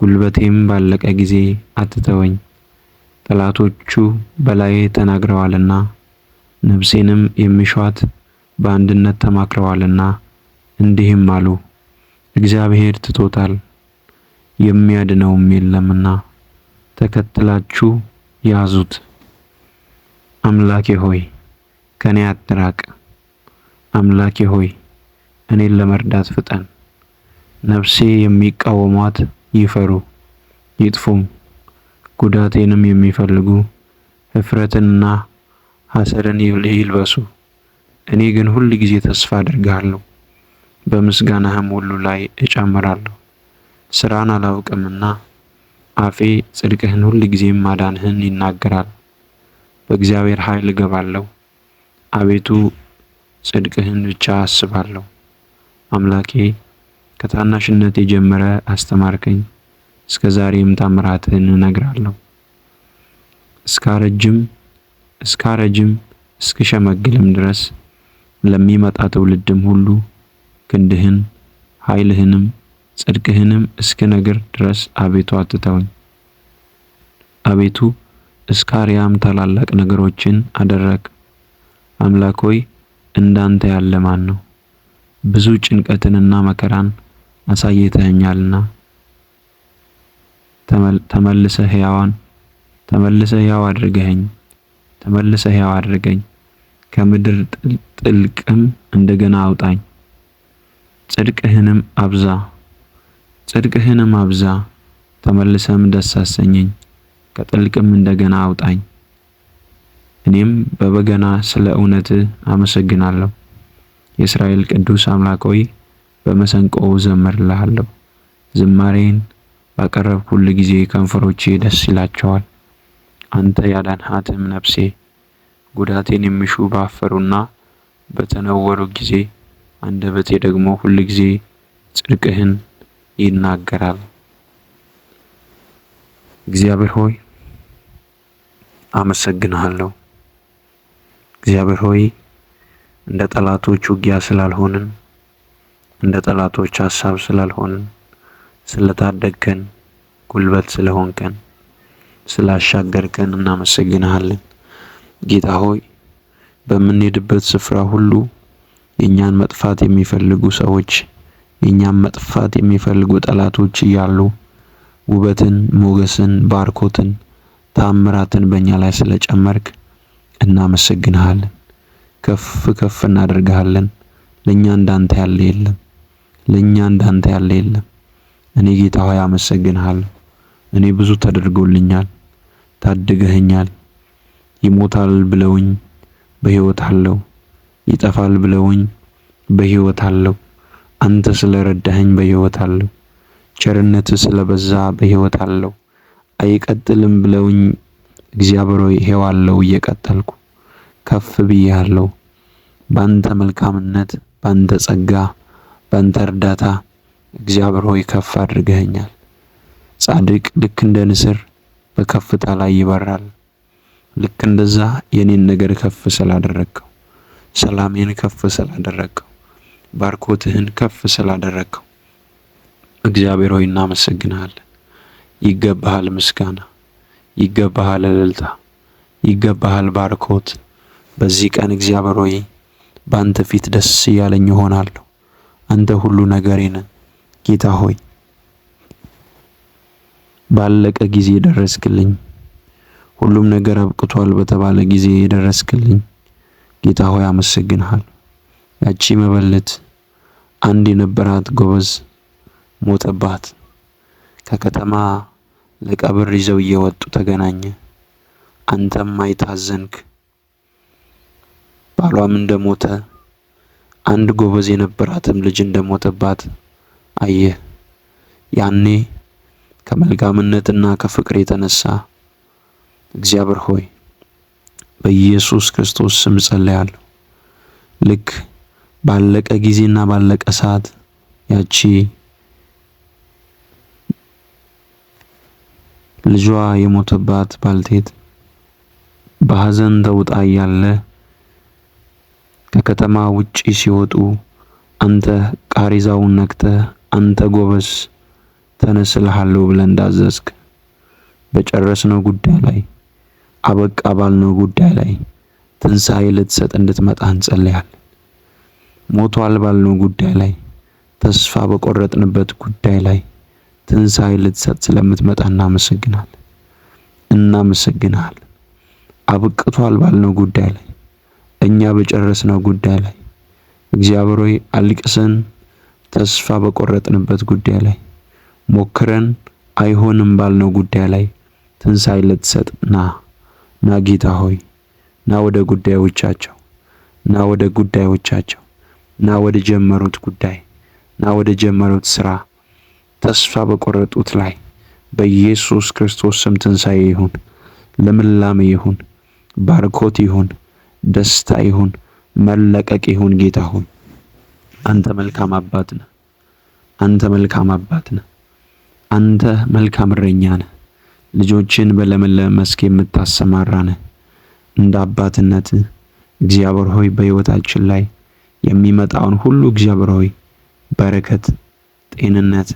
ጉልበቴም ባለቀ ጊዜ አትተወኝ። ጠላቶቹ በላዬ ተናግረዋልና ነፍሴንም የሚሿት በአንድነት ተማክረዋልና እንዲህም አሉ፣ እግዚአብሔር ትቶታል የሚያድነውም የለምና ተከትላችሁ ያዙት። አምላኬ ሆይ ከኔ አትራቅ። አምላኬ ሆይ እኔን ለመርዳት ፍጠን። ነፍሴ የሚቃወሟት ይፈሩ ይጥፉም። ጉዳቴንም የሚፈልጉ እፍረትንና ሐሰርን ይልበሱ። እኔ ግን ሁል ጊዜ ተስፋ አድርጋለሁ፣ በምስጋናህም ሁሉ ላይ እጨምራለሁ። ሥራን አላውቅምና አፌ ጽድቅህን ሁል ጊዜም ማዳንህን ይናገራል። በእግዚአብሔር ኃይል እገባለሁ፣ አቤቱ ጽድቅህን ብቻ አስባለሁ። አምላኬ ከታናሽነቴ ጀምረ አስተማርከኝ፣ እስከ ዛሬም ታምራትህን እነግራለሁ። እስካረጅም እስክሸመግልም ድረስ ለሚመጣ ትውልድም ሁሉ ክንድህን ኃይልህንም ጽድቅህንም እስክነግር ድረስ አቤቱ አትተውኝ። አቤቱ እስከ አርያም ታላላቅ ነገሮችን አደረግ። አምላክ ሆይ እንዳንተ ያለ ማን ነው? ብዙ ጭንቀትንና መከራን አሳይተኸኛልና ተመልሰህ ሕያው አድርገኝ። ከምድር ጥልቅም እንደገና አውጣኝ። ጽድቅህንም አብዛ፣ ተመልሰም ደስ አሰኘኝ። ከጥልቅም እንደገና አውጣኝ። እኔም በበገና ስለ እውነትህ አመሰግናለሁ። የእስራኤል ቅዱስ አምላክ ሆይ በመሰንቆ ዘምርልሃለሁ። ዝማሬን ባቀረብኩ ሁል ጊዜ ከንፈሮቼ ደስ ይላቸዋል። አንተ ያዳንሃትም ነፍሴ ጉዳቴን የሚሹ ባፈሩና በተነወሩ ጊዜ አንደበቴ ደግሞ ሁል ጊዜ ጽድቅህን ይናገራል። እግዚአብሔር ሆይ አመሰግንሃለሁ። እግዚአብሔር ሆይ እንደ ጠላቶች ውጊያ ስላልሆንን፣ እንደ ጠላቶች ሐሳብ ስላልሆንን፣ ስለታደግከን፣ ጉልበት ስለሆንከን፣ ስላሻገርከን እናመሰግንሃለን። ጌታ ሆይ በምንሄድበት ስፍራ ሁሉ የኛን መጥፋት የሚፈልጉ ሰዎች፣ የኛን መጥፋት የሚፈልጉ ጠላቶች እያሉ ውበትን፣ ሞገስን፣ ባርኮትን፣ ታምራትን በእኛ ላይ ስለጨመርክ እናመሰግንሃለን። ከፍ ከፍ እናደርግሃለን። ለኛ እንዳንተ ያለ የለም። ለኛ እንዳንተ ያለ የለም። እኔ ጌታ ሆይ አመሰግንሃለሁ። እኔ ብዙ ተደርጎልኛል፣ ታድገኸኛል። ይሞታል ብለውኝ በሕይወት አለው፣ ይጠፋል ብለውኝ በሕይወት አለው። አንተ ስለረዳኸኝ በሕይወት አለው። ቸርነትህ ስለበዛ በሕይወት አለው። አይቀጥልም ብለውኝ እግዚአብሔር ሆይ ይሄው አለው፣ እየቀጠልኩ ከፍ ብያለሁ። ባንተ መልካምነት፣ ባንተ ጸጋ፣ ባንተ እርዳታ እግዚአብሔር ሆይ ከፍ አድርገኸኛል። ጻድቅ ልክ እንደ ንስር በከፍታ ላይ ይበራል። ልክ እንደዛ የኔን ነገር ከፍ ስላደረግከው፣ ሰላሜን ከፍ ስላደረግከው፣ ባርኮትህን ከፍ ስላደረግከው እግዚአብሔር ሆይ እናመሰግንሃለን። ይገባሃል ምስጋና፣ ይገባሃል እልልታ፣ ይገባሃል ባርኮት። በዚህ ቀን እግዚአብሔር ሆይ በአንተ ፊት ደስ እያለኝ እሆናለሁ። አንተ ሁሉ ነገሬ ነህ። ጌታ ሆይ ባለቀ ጊዜ ደረስክልኝ። ሁሉም ነገር አብቅቷል በተባለ ጊዜ የደረስክልኝ ጌታ ሆይ አመሰግንሃለሁ። ያቺ መበለት አንድ የነበራት ጎበዝ ሞተባት። ከከተማ ለቀብር ይዘው እየወጡ ተገናኘ። አንተም አይታዘንክ። ባሏም እንደሞተ አንድ ጎበዝ የነበራትም ልጅ እንደሞተባት አየህ። ያኔ ከመልካምነትና ከፍቅር የተነሳ እግዚአብሔር ሆይ በኢየሱስ ክርስቶስ ስም ጸልያለሁ። ልክ ባለቀ ጊዜና ባለቀ ሰዓት ያቺ ልጇ የሞተባት ባልቴት በሐዘን ተውጣ እያለ ከከተማ ውጪ ሲወጡ አንተ ቃሪዛውን ነክተህ አንተ ጎበዝ ተነስልሃለሁ ብለህ እንዳዘዝክ በጨረስነው ጉዳይ ላይ አበቃ ባልነው ጉዳይ ላይ ትንሣኤ ልትሰጥ እንድትመጣ እንጸልያለን። ሞቷል ባልነው ጉዳይ ላይ ተስፋ በቆረጥንበት ጉዳይ ላይ ትንሣኤ ልትሰጥ ስለምትመጣ እናመሰግናለን። አብቅቷል ባልነው ጉዳይ ላይ እኛ በጨረስነው ጉዳይ ላይ እግዚአብሔር ሆይ አልቅሰን ተስፋ በቆረጥንበት ጉዳይ ላይ ሞክረን አይሆንም ባልነው ጉዳይ ላይ ትንሣኤ ልትሰጥ ና ጌታ ሆይ ና ወደ ጉዳዮቻቸው፣ ና ወደ ጉዳዮቻቸው፣ ና ወደ ጀመሩት ጉዳይ፣ ና ወደ ጀመሩት ስራ ተስፋ በቆረጡት ላይ በኢየሱስ ክርስቶስ ስም ትንሣኤ ይሁን፣ ልምላሜ ይሁን፣ ባርኮት ይሁን፣ ደስታ ይሁን፣ መለቀቅ ይሁን። ጌታ ሆይ አንተ መልካም አባት ነህ። አንተ መልካም አባት ነህ። አንተ መልካም እረኛ ነህ። ልጆችን በለመለመ መስክ የምታሰማራ ነህ። እንደ አባትነትህ እግዚአብሔር ሆይ በሕይወታችን ላይ የሚመጣውን ሁሉ እግዚአብሔር ሆይ በረከት፣ ጤንነት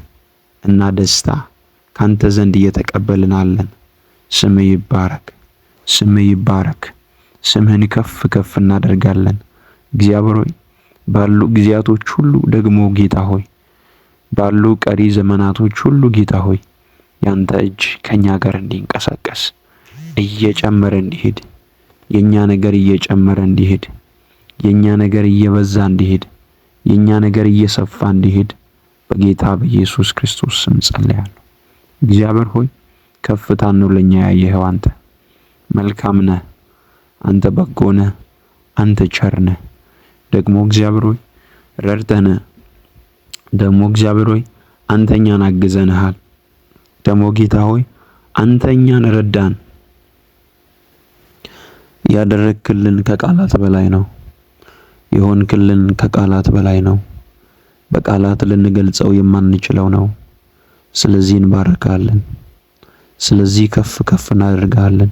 እና ደስታ ካንተ ዘንድ እየተቀበልን አለን። ስምህ ይባረክ፣ ስምህ ይባረክ። ስምህን ከፍ ከፍ እናደርጋለን። እግዚአብሔር ሆይ ባሉ ጊዜያቶች ሁሉ ደግሞ ጌታ ሆይ ባሉ ቀሪ ዘመናቶች ሁሉ ጌታ ሆይ ያንተ እጅ ከኛ ጋር እንዲንቀሳቀስ እየጨመረ እንዲሄድ የኛ ነገር እየጨመረ እንዲሄድ የኛ ነገር እየበዛ እንዲሄድ፣ የኛ ነገር እየሰፋ እንዲሄድ በጌታ በኢየሱስ ክርስቶስ ስም ጸልያለሁ። እግዚአብሔር ሆይ ከፍታን ነው ለኛ ያየኸው። አንተ መልካም ነህ፣ አንተ በጎ ነህ፣ አንተ ቸር ነህ። ደግሞ እግዚአብሔር ሆይ ረድተን፣ ደግሞ እግዚአብሔር ሆይ አንተኛን አግዘንሃል። ደግሞ ጌታ ሆይ አንተኛን ረዳን። ያደረክልን ከቃላት በላይ ነው። የሆንክልን ከቃላት በላይ ነው። በቃላት ልንገልጸው የማንችለው ነው። ስለዚህ እንባረካለን። ስለዚህ ከፍ ከፍ እናደርጋለን።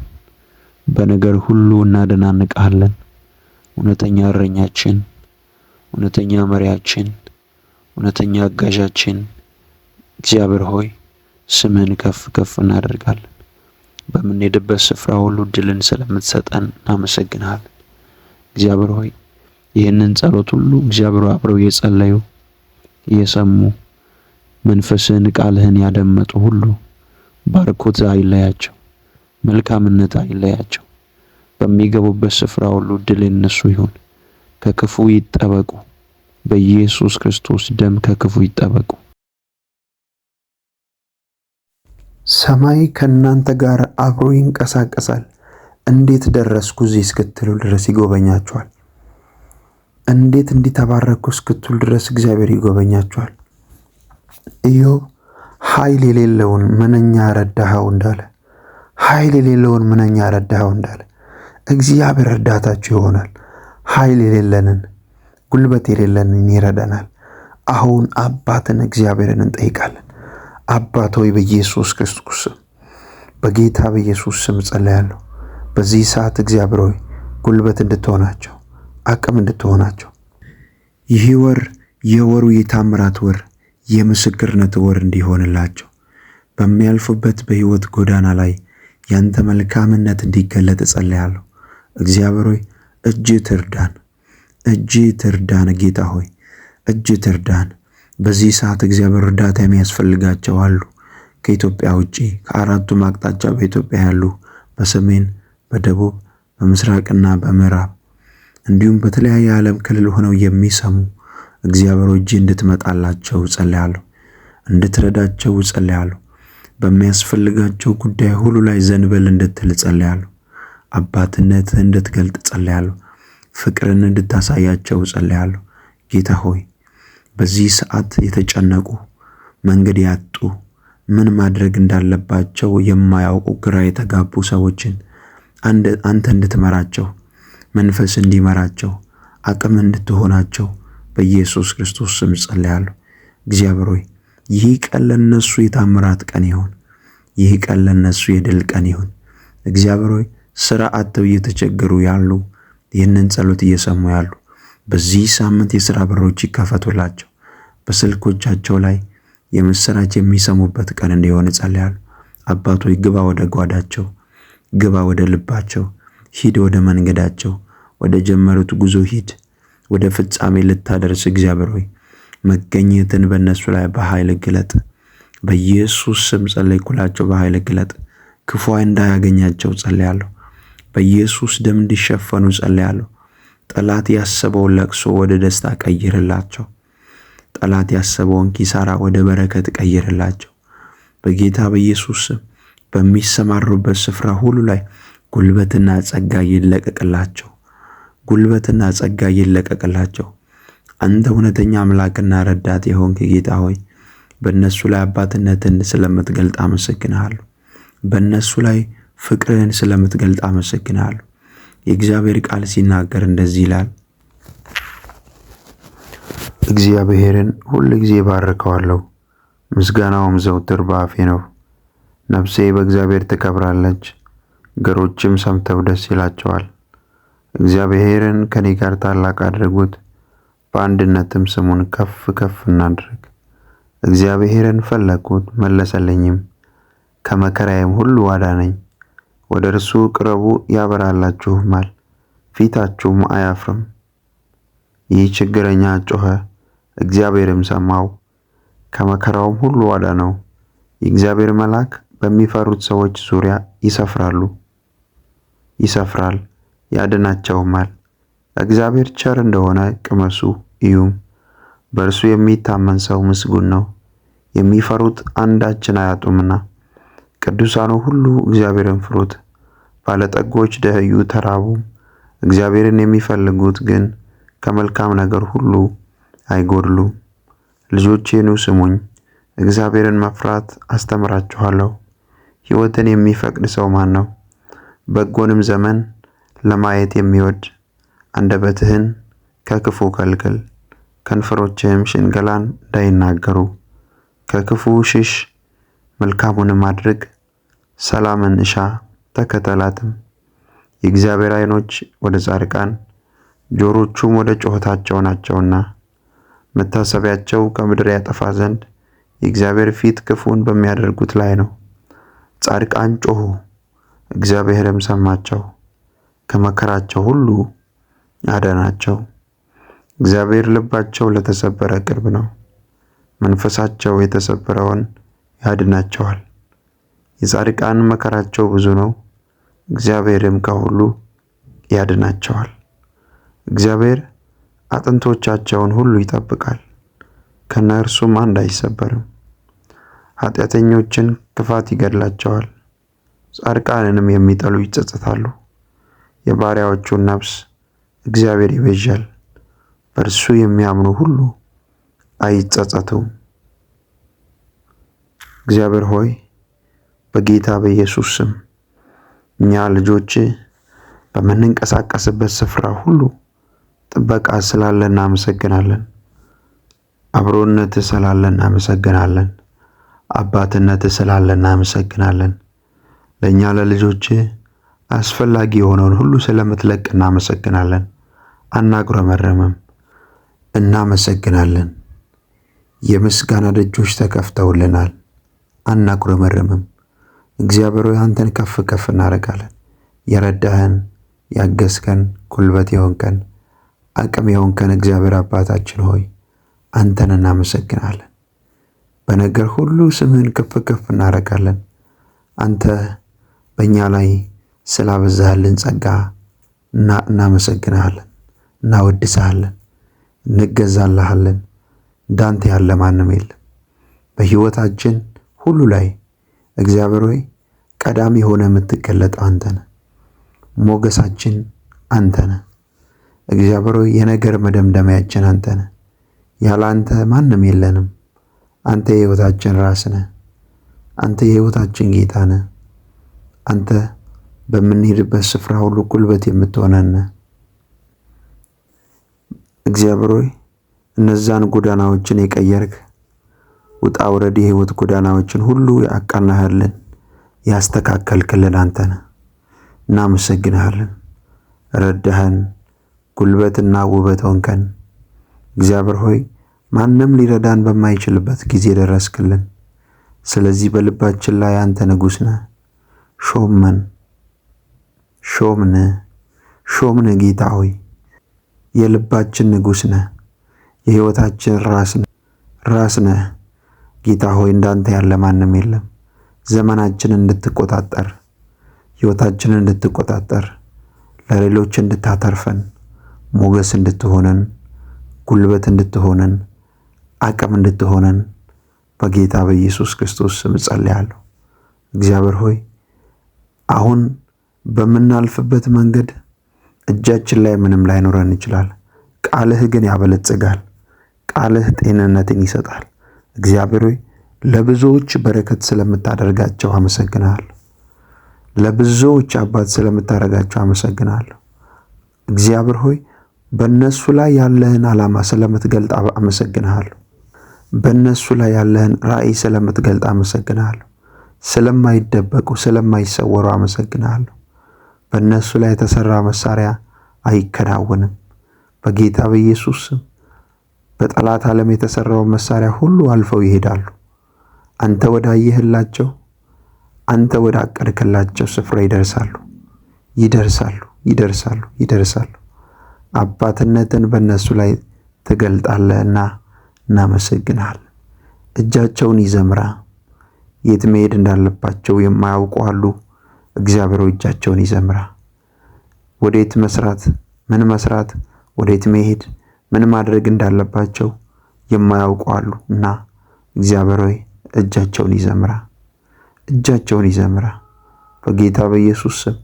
በነገር ሁሉ እናደናንቃለን። እውነተኛ እረኛችን፣ እውነተኛ መሪያችን፣ እውነተኛ አጋዣችን እግዚአብሔር ሆይ ስምህን ከፍ ከፍ እናደርጋለን። በምንሄድበት ስፍራ ሁሉ ድልን ስለምትሰጠን እናመሰግናለን። እግዚአብሔር ሆይ ይህንን ጸሎት ሁሉ እግዚአብሔር አብረው የጸለዩ የሰሙ መንፈስህን ቃልህን ያደመጡ ሁሉ ባርኮት አይለያቸው፣ መልካምነት አይለያቸው። በሚገቡበት ስፍራ ሁሉ ድል የነሱ ይሁን። ከክፉ ይጠበቁ። በኢየሱስ ክርስቶስ ደም ከክፉ ይጠበቁ። ሰማይ ከእናንተ ጋር አብሮ ይንቀሳቀሳል። እንዴት ደረስኩ እዚህ እስክትሉ ድረስ ይጎበኛችኋል። እንዴት እንዲተባረኩ እስክትሉ ድረስ እግዚአብሔር ይጎበኛችኋል። ኢዮብ ኃይል የሌለውን ምንኛ ረዳኸው እንዳለ፣ ኃይል የሌለውን ምንኛ ረዳኸው እንዳለ እግዚአብሔር እርዳታችሁ ይሆናል። ኃይል የሌለንን ጉልበት የሌለንን ይረዳናል። አሁን አባትን እግዚአብሔርን እንጠይቃለን። አባት ሆይ በኢየሱስ ክርስቶስ ስም በጌታ በኢየሱስ ስም ጸልያለሁ። በዚህ ሰዓት እግዚአብሔር ሆይ ጉልበት እንድትሆናቸው፣ አቅም እንድትሆናቸው፣ ይህ ወር የወሩ የታምራት ወር የምስክርነት ወር እንዲሆንላቸው፣ በሚያልፉበት በሕይወት ጎዳና ላይ ያንተ መልካምነት እንዲገለጥ ጸልያለሁ። እግዚአብሔር ሆይ እጅ ትርዳን፣ እጅ ትርዳን። ጌታ ሆይ እጅ ትርዳን። በዚህ ሰዓት እግዚአብሔር እርዳታ የሚያስፈልጋቸው አሉ። ከኢትዮጵያ ውጪ ከአራቱም አቅጣጫ በኢትዮጵያ ያሉ፣ በሰሜን፣ በደቡብ፣ በምስራቅና በምዕራብ እንዲሁም በተለያየ ዓለም ክልል ሆነው የሚሰሙ እግዚአብሔር እጅ እንድትመጣላቸው ጸልያለሁ፣ እንድትረዳቸው ጸልያለሁ። በሚያስፈልጋቸው ጉዳይ ሁሉ ላይ ዘንበል እንድትል ጸልያለሁ። አባትነትህ እንድትገልጥ ጸልያለሁ። ፍቅርን እንድታሳያቸው ጸልያለሁ። ጌታ ሆይ በዚህ ሰዓት የተጨነቁ፣ መንገድ ያጡ፣ ምን ማድረግ እንዳለባቸው የማያውቁ ግራ የተጋቡ ሰዎችን አንተ እንድትመራቸው፣ መንፈስ እንዲመራቸው፣ አቅም እንድትሆናቸው በኢየሱስ ክርስቶስ ስም ጸልያለሁ። እግዚአብሔር ሆይ ይህ ቀን ለነሱ የታምራት ቀን ይሁን። ይህ ቀን ለነሱ የድል ቀን ይሁን። እግዚአብሔር ሆይ ስራ አጥተው እየተቸገሩ ያሉ፣ ይህንን ጸሎት እየሰሙ ያሉ በዚህ ሳምንት የሥራ በሮች ይከፈቱላቸው። በስልኮቻቸው ላይ የምስራች የሚሰሙበት ቀን እንዲሆን ጸልያለሁ። አባቶ ግባ ወደ ጓዳቸው፣ ግባ ወደ ልባቸው፣ ሂድ ወደ መንገዳቸው፣ ወደ ጀመሩት ጉዞ ሂድ፣ ወደ ፍጻሜ ልታደርስ እግዚአብሔር ሆይ መገኘትን በእነሱ ላይ በኃይል ግለጥ። በኢየሱስ ስም ጸለይኩላቸው። በኃይል ግለጥ። ክፉ እንዳያገኛቸው ጸልያለሁ። በኢየሱስ ደም እንዲሸፈኑ ጸልያለሁ። ጠላት ያሰበውን ለቅሶ ወደ ደስታ ቀይርላቸው። ጠላት ያሰበውን ኪሳራ ወደ በረከት ቀይርላቸው። በጌታ በኢየሱስ ስም በሚሰማሩበት ስፍራ ሁሉ ላይ ጉልበትና ጸጋ ይለቀቅላቸው። ጉልበትና ጸጋ ይለቀቅላቸው። አንተ እውነተኛ አምላክና ረዳት የሆንክ ጌታ ሆይ በእነሱ ላይ አባትነትን ስለምትገልጥ አመሰግንሃለሁ። በእነሱ ላይ ፍቅርህን ስለምትገልጥ አመሰግንሃለሁ። የእግዚአብሔር ቃል ሲናገር እንደዚህ ይላል፣ እግዚአብሔርን ሁል ጊዜ ባርከዋለሁ፣ ምስጋናውም ዘውትር በአፌ ነው። ነፍሴ በእግዚአብሔር ትከብራለች፣ ገሮችም ሰምተው ደስ ይላቸዋል። እግዚአብሔርን ከኔ ጋር ታላቅ አድርጉት፣ በአንድነትም ስሙን ከፍ ከፍ እናድርግ። እግዚአብሔርን ፈለግሁት መለሰልኝም፣ ከመከራዬም ሁሉ አዳነኝ። ወደ እርሱ ቅረቡ ያበራላችሁማል፣ ፊታችሁም አያፍርም። ይህ ችግረኛ ጮኸ፣ እግዚአብሔርም ሰማው፣ ከመከራውም ሁሉ አዳነው። የእግዚአብሔር መልአክ በሚፈሩት ሰዎች ዙሪያ ይሰፍራል፣ ያድናቸውማል። እግዚአብሔር ቸር እንደሆነ ቅመሱ እዩም። በእርሱ የሚታመን ሰው ምስጉን ነው፣ የሚፈሩት አንዳችን አያጡምና። ቅዱሳኑ ሁሉ እግዚአብሔርን ፍሩት። ባለጠጎች ደኸዩ ተራቡም፣ እግዚአብሔርን የሚፈልጉት ግን ከመልካም ነገር ሁሉ አይጎድሉም። ልጆቼ ኑ ስሙኝ፣ እግዚአብሔርን መፍራት አስተምራችኋለሁ። ሕይወትን የሚፈቅድ ሰው ማን ነው? በጎንም ዘመን ለማየት የሚወድ። አንደበትህን ከክፉ ከልክል፣ ከንፈሮችህም ሽንገላን እንዳይናገሩ። ከክፉ ሽሽ፣ መልካሙንም አድርግ፣ ሰላምን እሻ ተከተላትም። የእግዚአብሔር ዓይኖች ወደ ጻድቃን ጆሮቹም ወደ ጩኸታቸው ናቸውና፣ መታሰቢያቸው ከምድር ያጠፋ ዘንድ የእግዚአብሔር ፊት ክፉን በሚያደርጉት ላይ ነው። ጻድቃን ጮኹ፣ እግዚአብሔርም ሰማቸው፣ ከመከራቸው ሁሉ አዳናቸው። እግዚአብሔር ልባቸው ለተሰበረ ቅርብ ነው፣ መንፈሳቸው የተሰበረውን ያድናቸዋል። የጻድቃን መከራቸው ብዙ ነው፣ እግዚአብሔርም ከሁሉ ያድናቸዋል። እግዚአብሔር አጥንቶቻቸውን ሁሉ ይጠብቃል፣ ከነርሱም አንድ አይሰበርም። ኃጢአተኞችን ክፋት ይገድላቸዋል፣ ጻድቃንንም የሚጠሉ ይጸጸታሉ። የባሪያዎቹን ነፍስ እግዚአብሔር ይቤዣል፣ በእርሱ የሚያምኑ ሁሉ አይጸጸቱም። እግዚአብሔር ሆይ በጌታ በኢየሱስ ስም እኛ ልጆች በምንንቀሳቀስበት ስፍራ ሁሉ ጥበቃ ስላለ እናመሰግናለን። አብሮነት ስላለ እናመሰግናለን። አባትነት ስላለ እናመሰግናለን። ለእኛ ለልጆች አስፈላጊ የሆነውን ሁሉ ስለምትለቅ እናመሰግናለን። አናጉረመረምም፣ እናመሰግናለን። የምስጋና ደጆች ተከፍተውልናል፣ አናጉረመረምም። እግዚአብሔር ሆይ አንተን ከፍ ከፍ እናደርጋለን። የረዳህን ያገዝከን፣ ጉልበት የሆንከን፣ አቅም የሆንከን እግዚአብሔር አባታችን ሆይ አንተን እናመሰግናለን። በነገር ሁሉ ስምህን ከፍ ከፍ እናደርጋለን። አንተ በእኛ ላይ ስላበዛህልን ጸጋ እናመሰግናለን፣ እናወድስሃለን፣ እንገዛልሃለን። እንዳንተ ያለ ማንም የለም። በሕይወታችን ሁሉ ላይ እግዚአብሔር ሆይ ቀዳሚ ሆነ የምትገለጥ አንተ ነህ። ሞገሳችን አንተ ነህ። እግዚአብሔር ሆይ የነገር መደምደሚያችን አንተ ነህ። ያለ አንተ ማንም የለንም። አንተ የሕይወታችን ራስ ነህ። አንተ የሕይወታችን ጌታ ነህ። አንተ በምንሄድበት ስፍራ ሁሉ ጉልበት የምትሆነን ነህ። እግዚአብሔር ሆይ እነዛን ጎዳናዎችን የቀየርክ ውጣ ውረድ የሕይወት ጎዳናዎችን ሁሉ ያቃናህልን ያስተካከልክልን አንተ ነህ። እናመሰግንሃለን። ረዳህን፣ ጉልበትና ውበት ሆንከን። እግዚአብሔር ሆይ ማንም ሊረዳን በማይችልበት ጊዜ ደረስክልን። ስለዚህ በልባችን ላይ አንተ ንጉሥ ነህ። ሾምን ጌታ ሆይ የልባችን ንጉሥ ነህ። የሕይወታችን ራስ ነህ ጌታ ሆይ እንዳንተ ያለ ማንም የለም። ዘመናችንን እንድትቆጣጠር፣ ሕይወታችንን እንድትቆጣጠር፣ ለሌሎች እንድታተርፈን፣ ሞገስ እንድትሆነን፣ ጉልበት እንድትሆነን፣ አቅም እንድትሆነን በጌታ በኢየሱስ ክርስቶስ ስም ጸልያለሁ። እግዚአብሔር ሆይ አሁን በምናልፍበት መንገድ እጃችን ላይ ምንም ላይኖረን ይችላል። ቃልህ ግን ያበለጽጋል። ቃልህ ጤንነትን ይሰጣል። እግዚአብሔር ሆይ ለብዙዎች በረከት ስለምታደርጋቸው አመሰግናለሁ። ለብዙዎች አባት ስለምታደርጋቸው አመሰግናለሁ። እግዚአብሔር ሆይ በእነሱ ላይ ያለህን ዓላማ ስለምትገልጥ አመሰግናለሁ። በእነሱ ላይ ያለህን ራእይ ስለምትገልጥ አመሰግናለሁ። ስለማይደበቁ ስለማይሰወሩ አመሰግናለሁ። በእነሱ ላይ የተሰራ መሳሪያ አይከናወንም። በጌታ በኢየሱስ ስም በጠላት ዓለም የተሰራውን መሳሪያ ሁሉ አልፈው ይሄዳሉ። አንተ ወዳየህላቸው፣ አንተ ወዳቀድክላቸው ስፍራ ይደርሳሉ። አባትነትን በእነሱ ላይ ትገልጣለህና እናመሰግናለን። እጃቸውን ይዘምራ። የት መሄድ እንዳለባቸው የማያውቁ አሉ። እግዚአብሔር እጃቸውን ይዘምራ። ወዴት መስራት ምን መስራት፣ ወዴት መሄድ፣ ምን ማድረግ እንዳለባቸው የማያውቁ አሉ እና እግዚአብሔር ሆይ እጃቸውን ይዘምራ። በጌታ በኢየሱስ ስም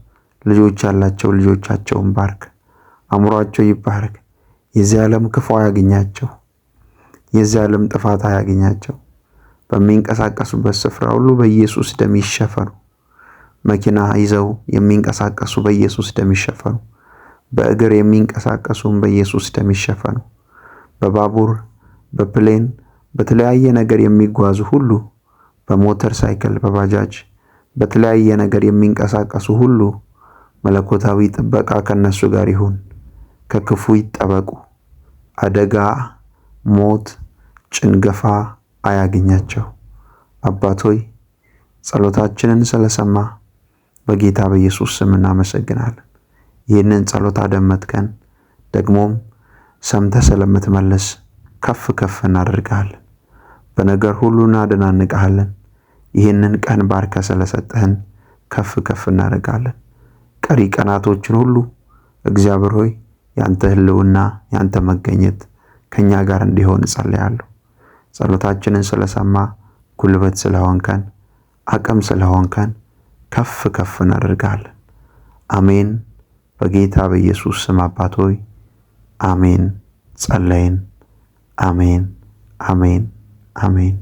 ልጆች ያላቸው ልጆቻቸውን ባርክ። አእምሯቸው ይባረክ። የዚህ ዓለም ክፉ አያገኛቸው። የዚህ ዓለም ጥፋት አያገኛቸው። በሚንቀሳቀሱበት ስፍራ ሁሉ በኢየሱስ ደም ይሸፈኑ። መኪና ይዘው የሚንቀሳቀሱ በኢየሱስ ደም ይሸፈኑ። በእግር የሚንቀሳቀሱም በኢየሱስ ደም ይሸፈኑ። በባቡር፣ በፕሌን፣ በተለያየ ነገር የሚጓዙ ሁሉ፣ በሞተር ሳይክል፣ በባጃጅ፣ በተለያየ ነገር የሚንቀሳቀሱ ሁሉ መለኮታዊ ጥበቃ ከነሱ ጋር ይሁን። ከክፉ ይጠበቁ። አደጋ፣ ሞት፣ ጭንገፋ አያገኛቸው። አባት ሆይ ጸሎታችንን ስለሰማ በጌታ በኢየሱስ ስም እናመሰግናለን። ይህንን ጸሎት አደመጥከን፣ ደግሞም ሰምተህ ስለምትመለስ ከፍ ከፍ እናደርግሃለን። በነገር ሁሉ እናደናንቅሃለን። ይህንን ቀን ባርከ ስለሰጠህን ከፍ ከፍ እናደርጋለን። ቀሪ ቀናቶችን ሁሉ እግዚአብሔር ሆይ ያንተ ሕልውና ያንተ መገኘት ከኛ ጋር እንዲሆን እጸልያለሁ። ጸሎታችንን ስለሰማ ጉልበት ስለሆንከን አቅም ስለሆንከን ከፍ ከፍ እናደርጋለን። አሜን። በጌታ በኢየሱስ ስም አባት ሆይ አሜን። ጸለይን። አሜን፣ አሜን፣ አሜን።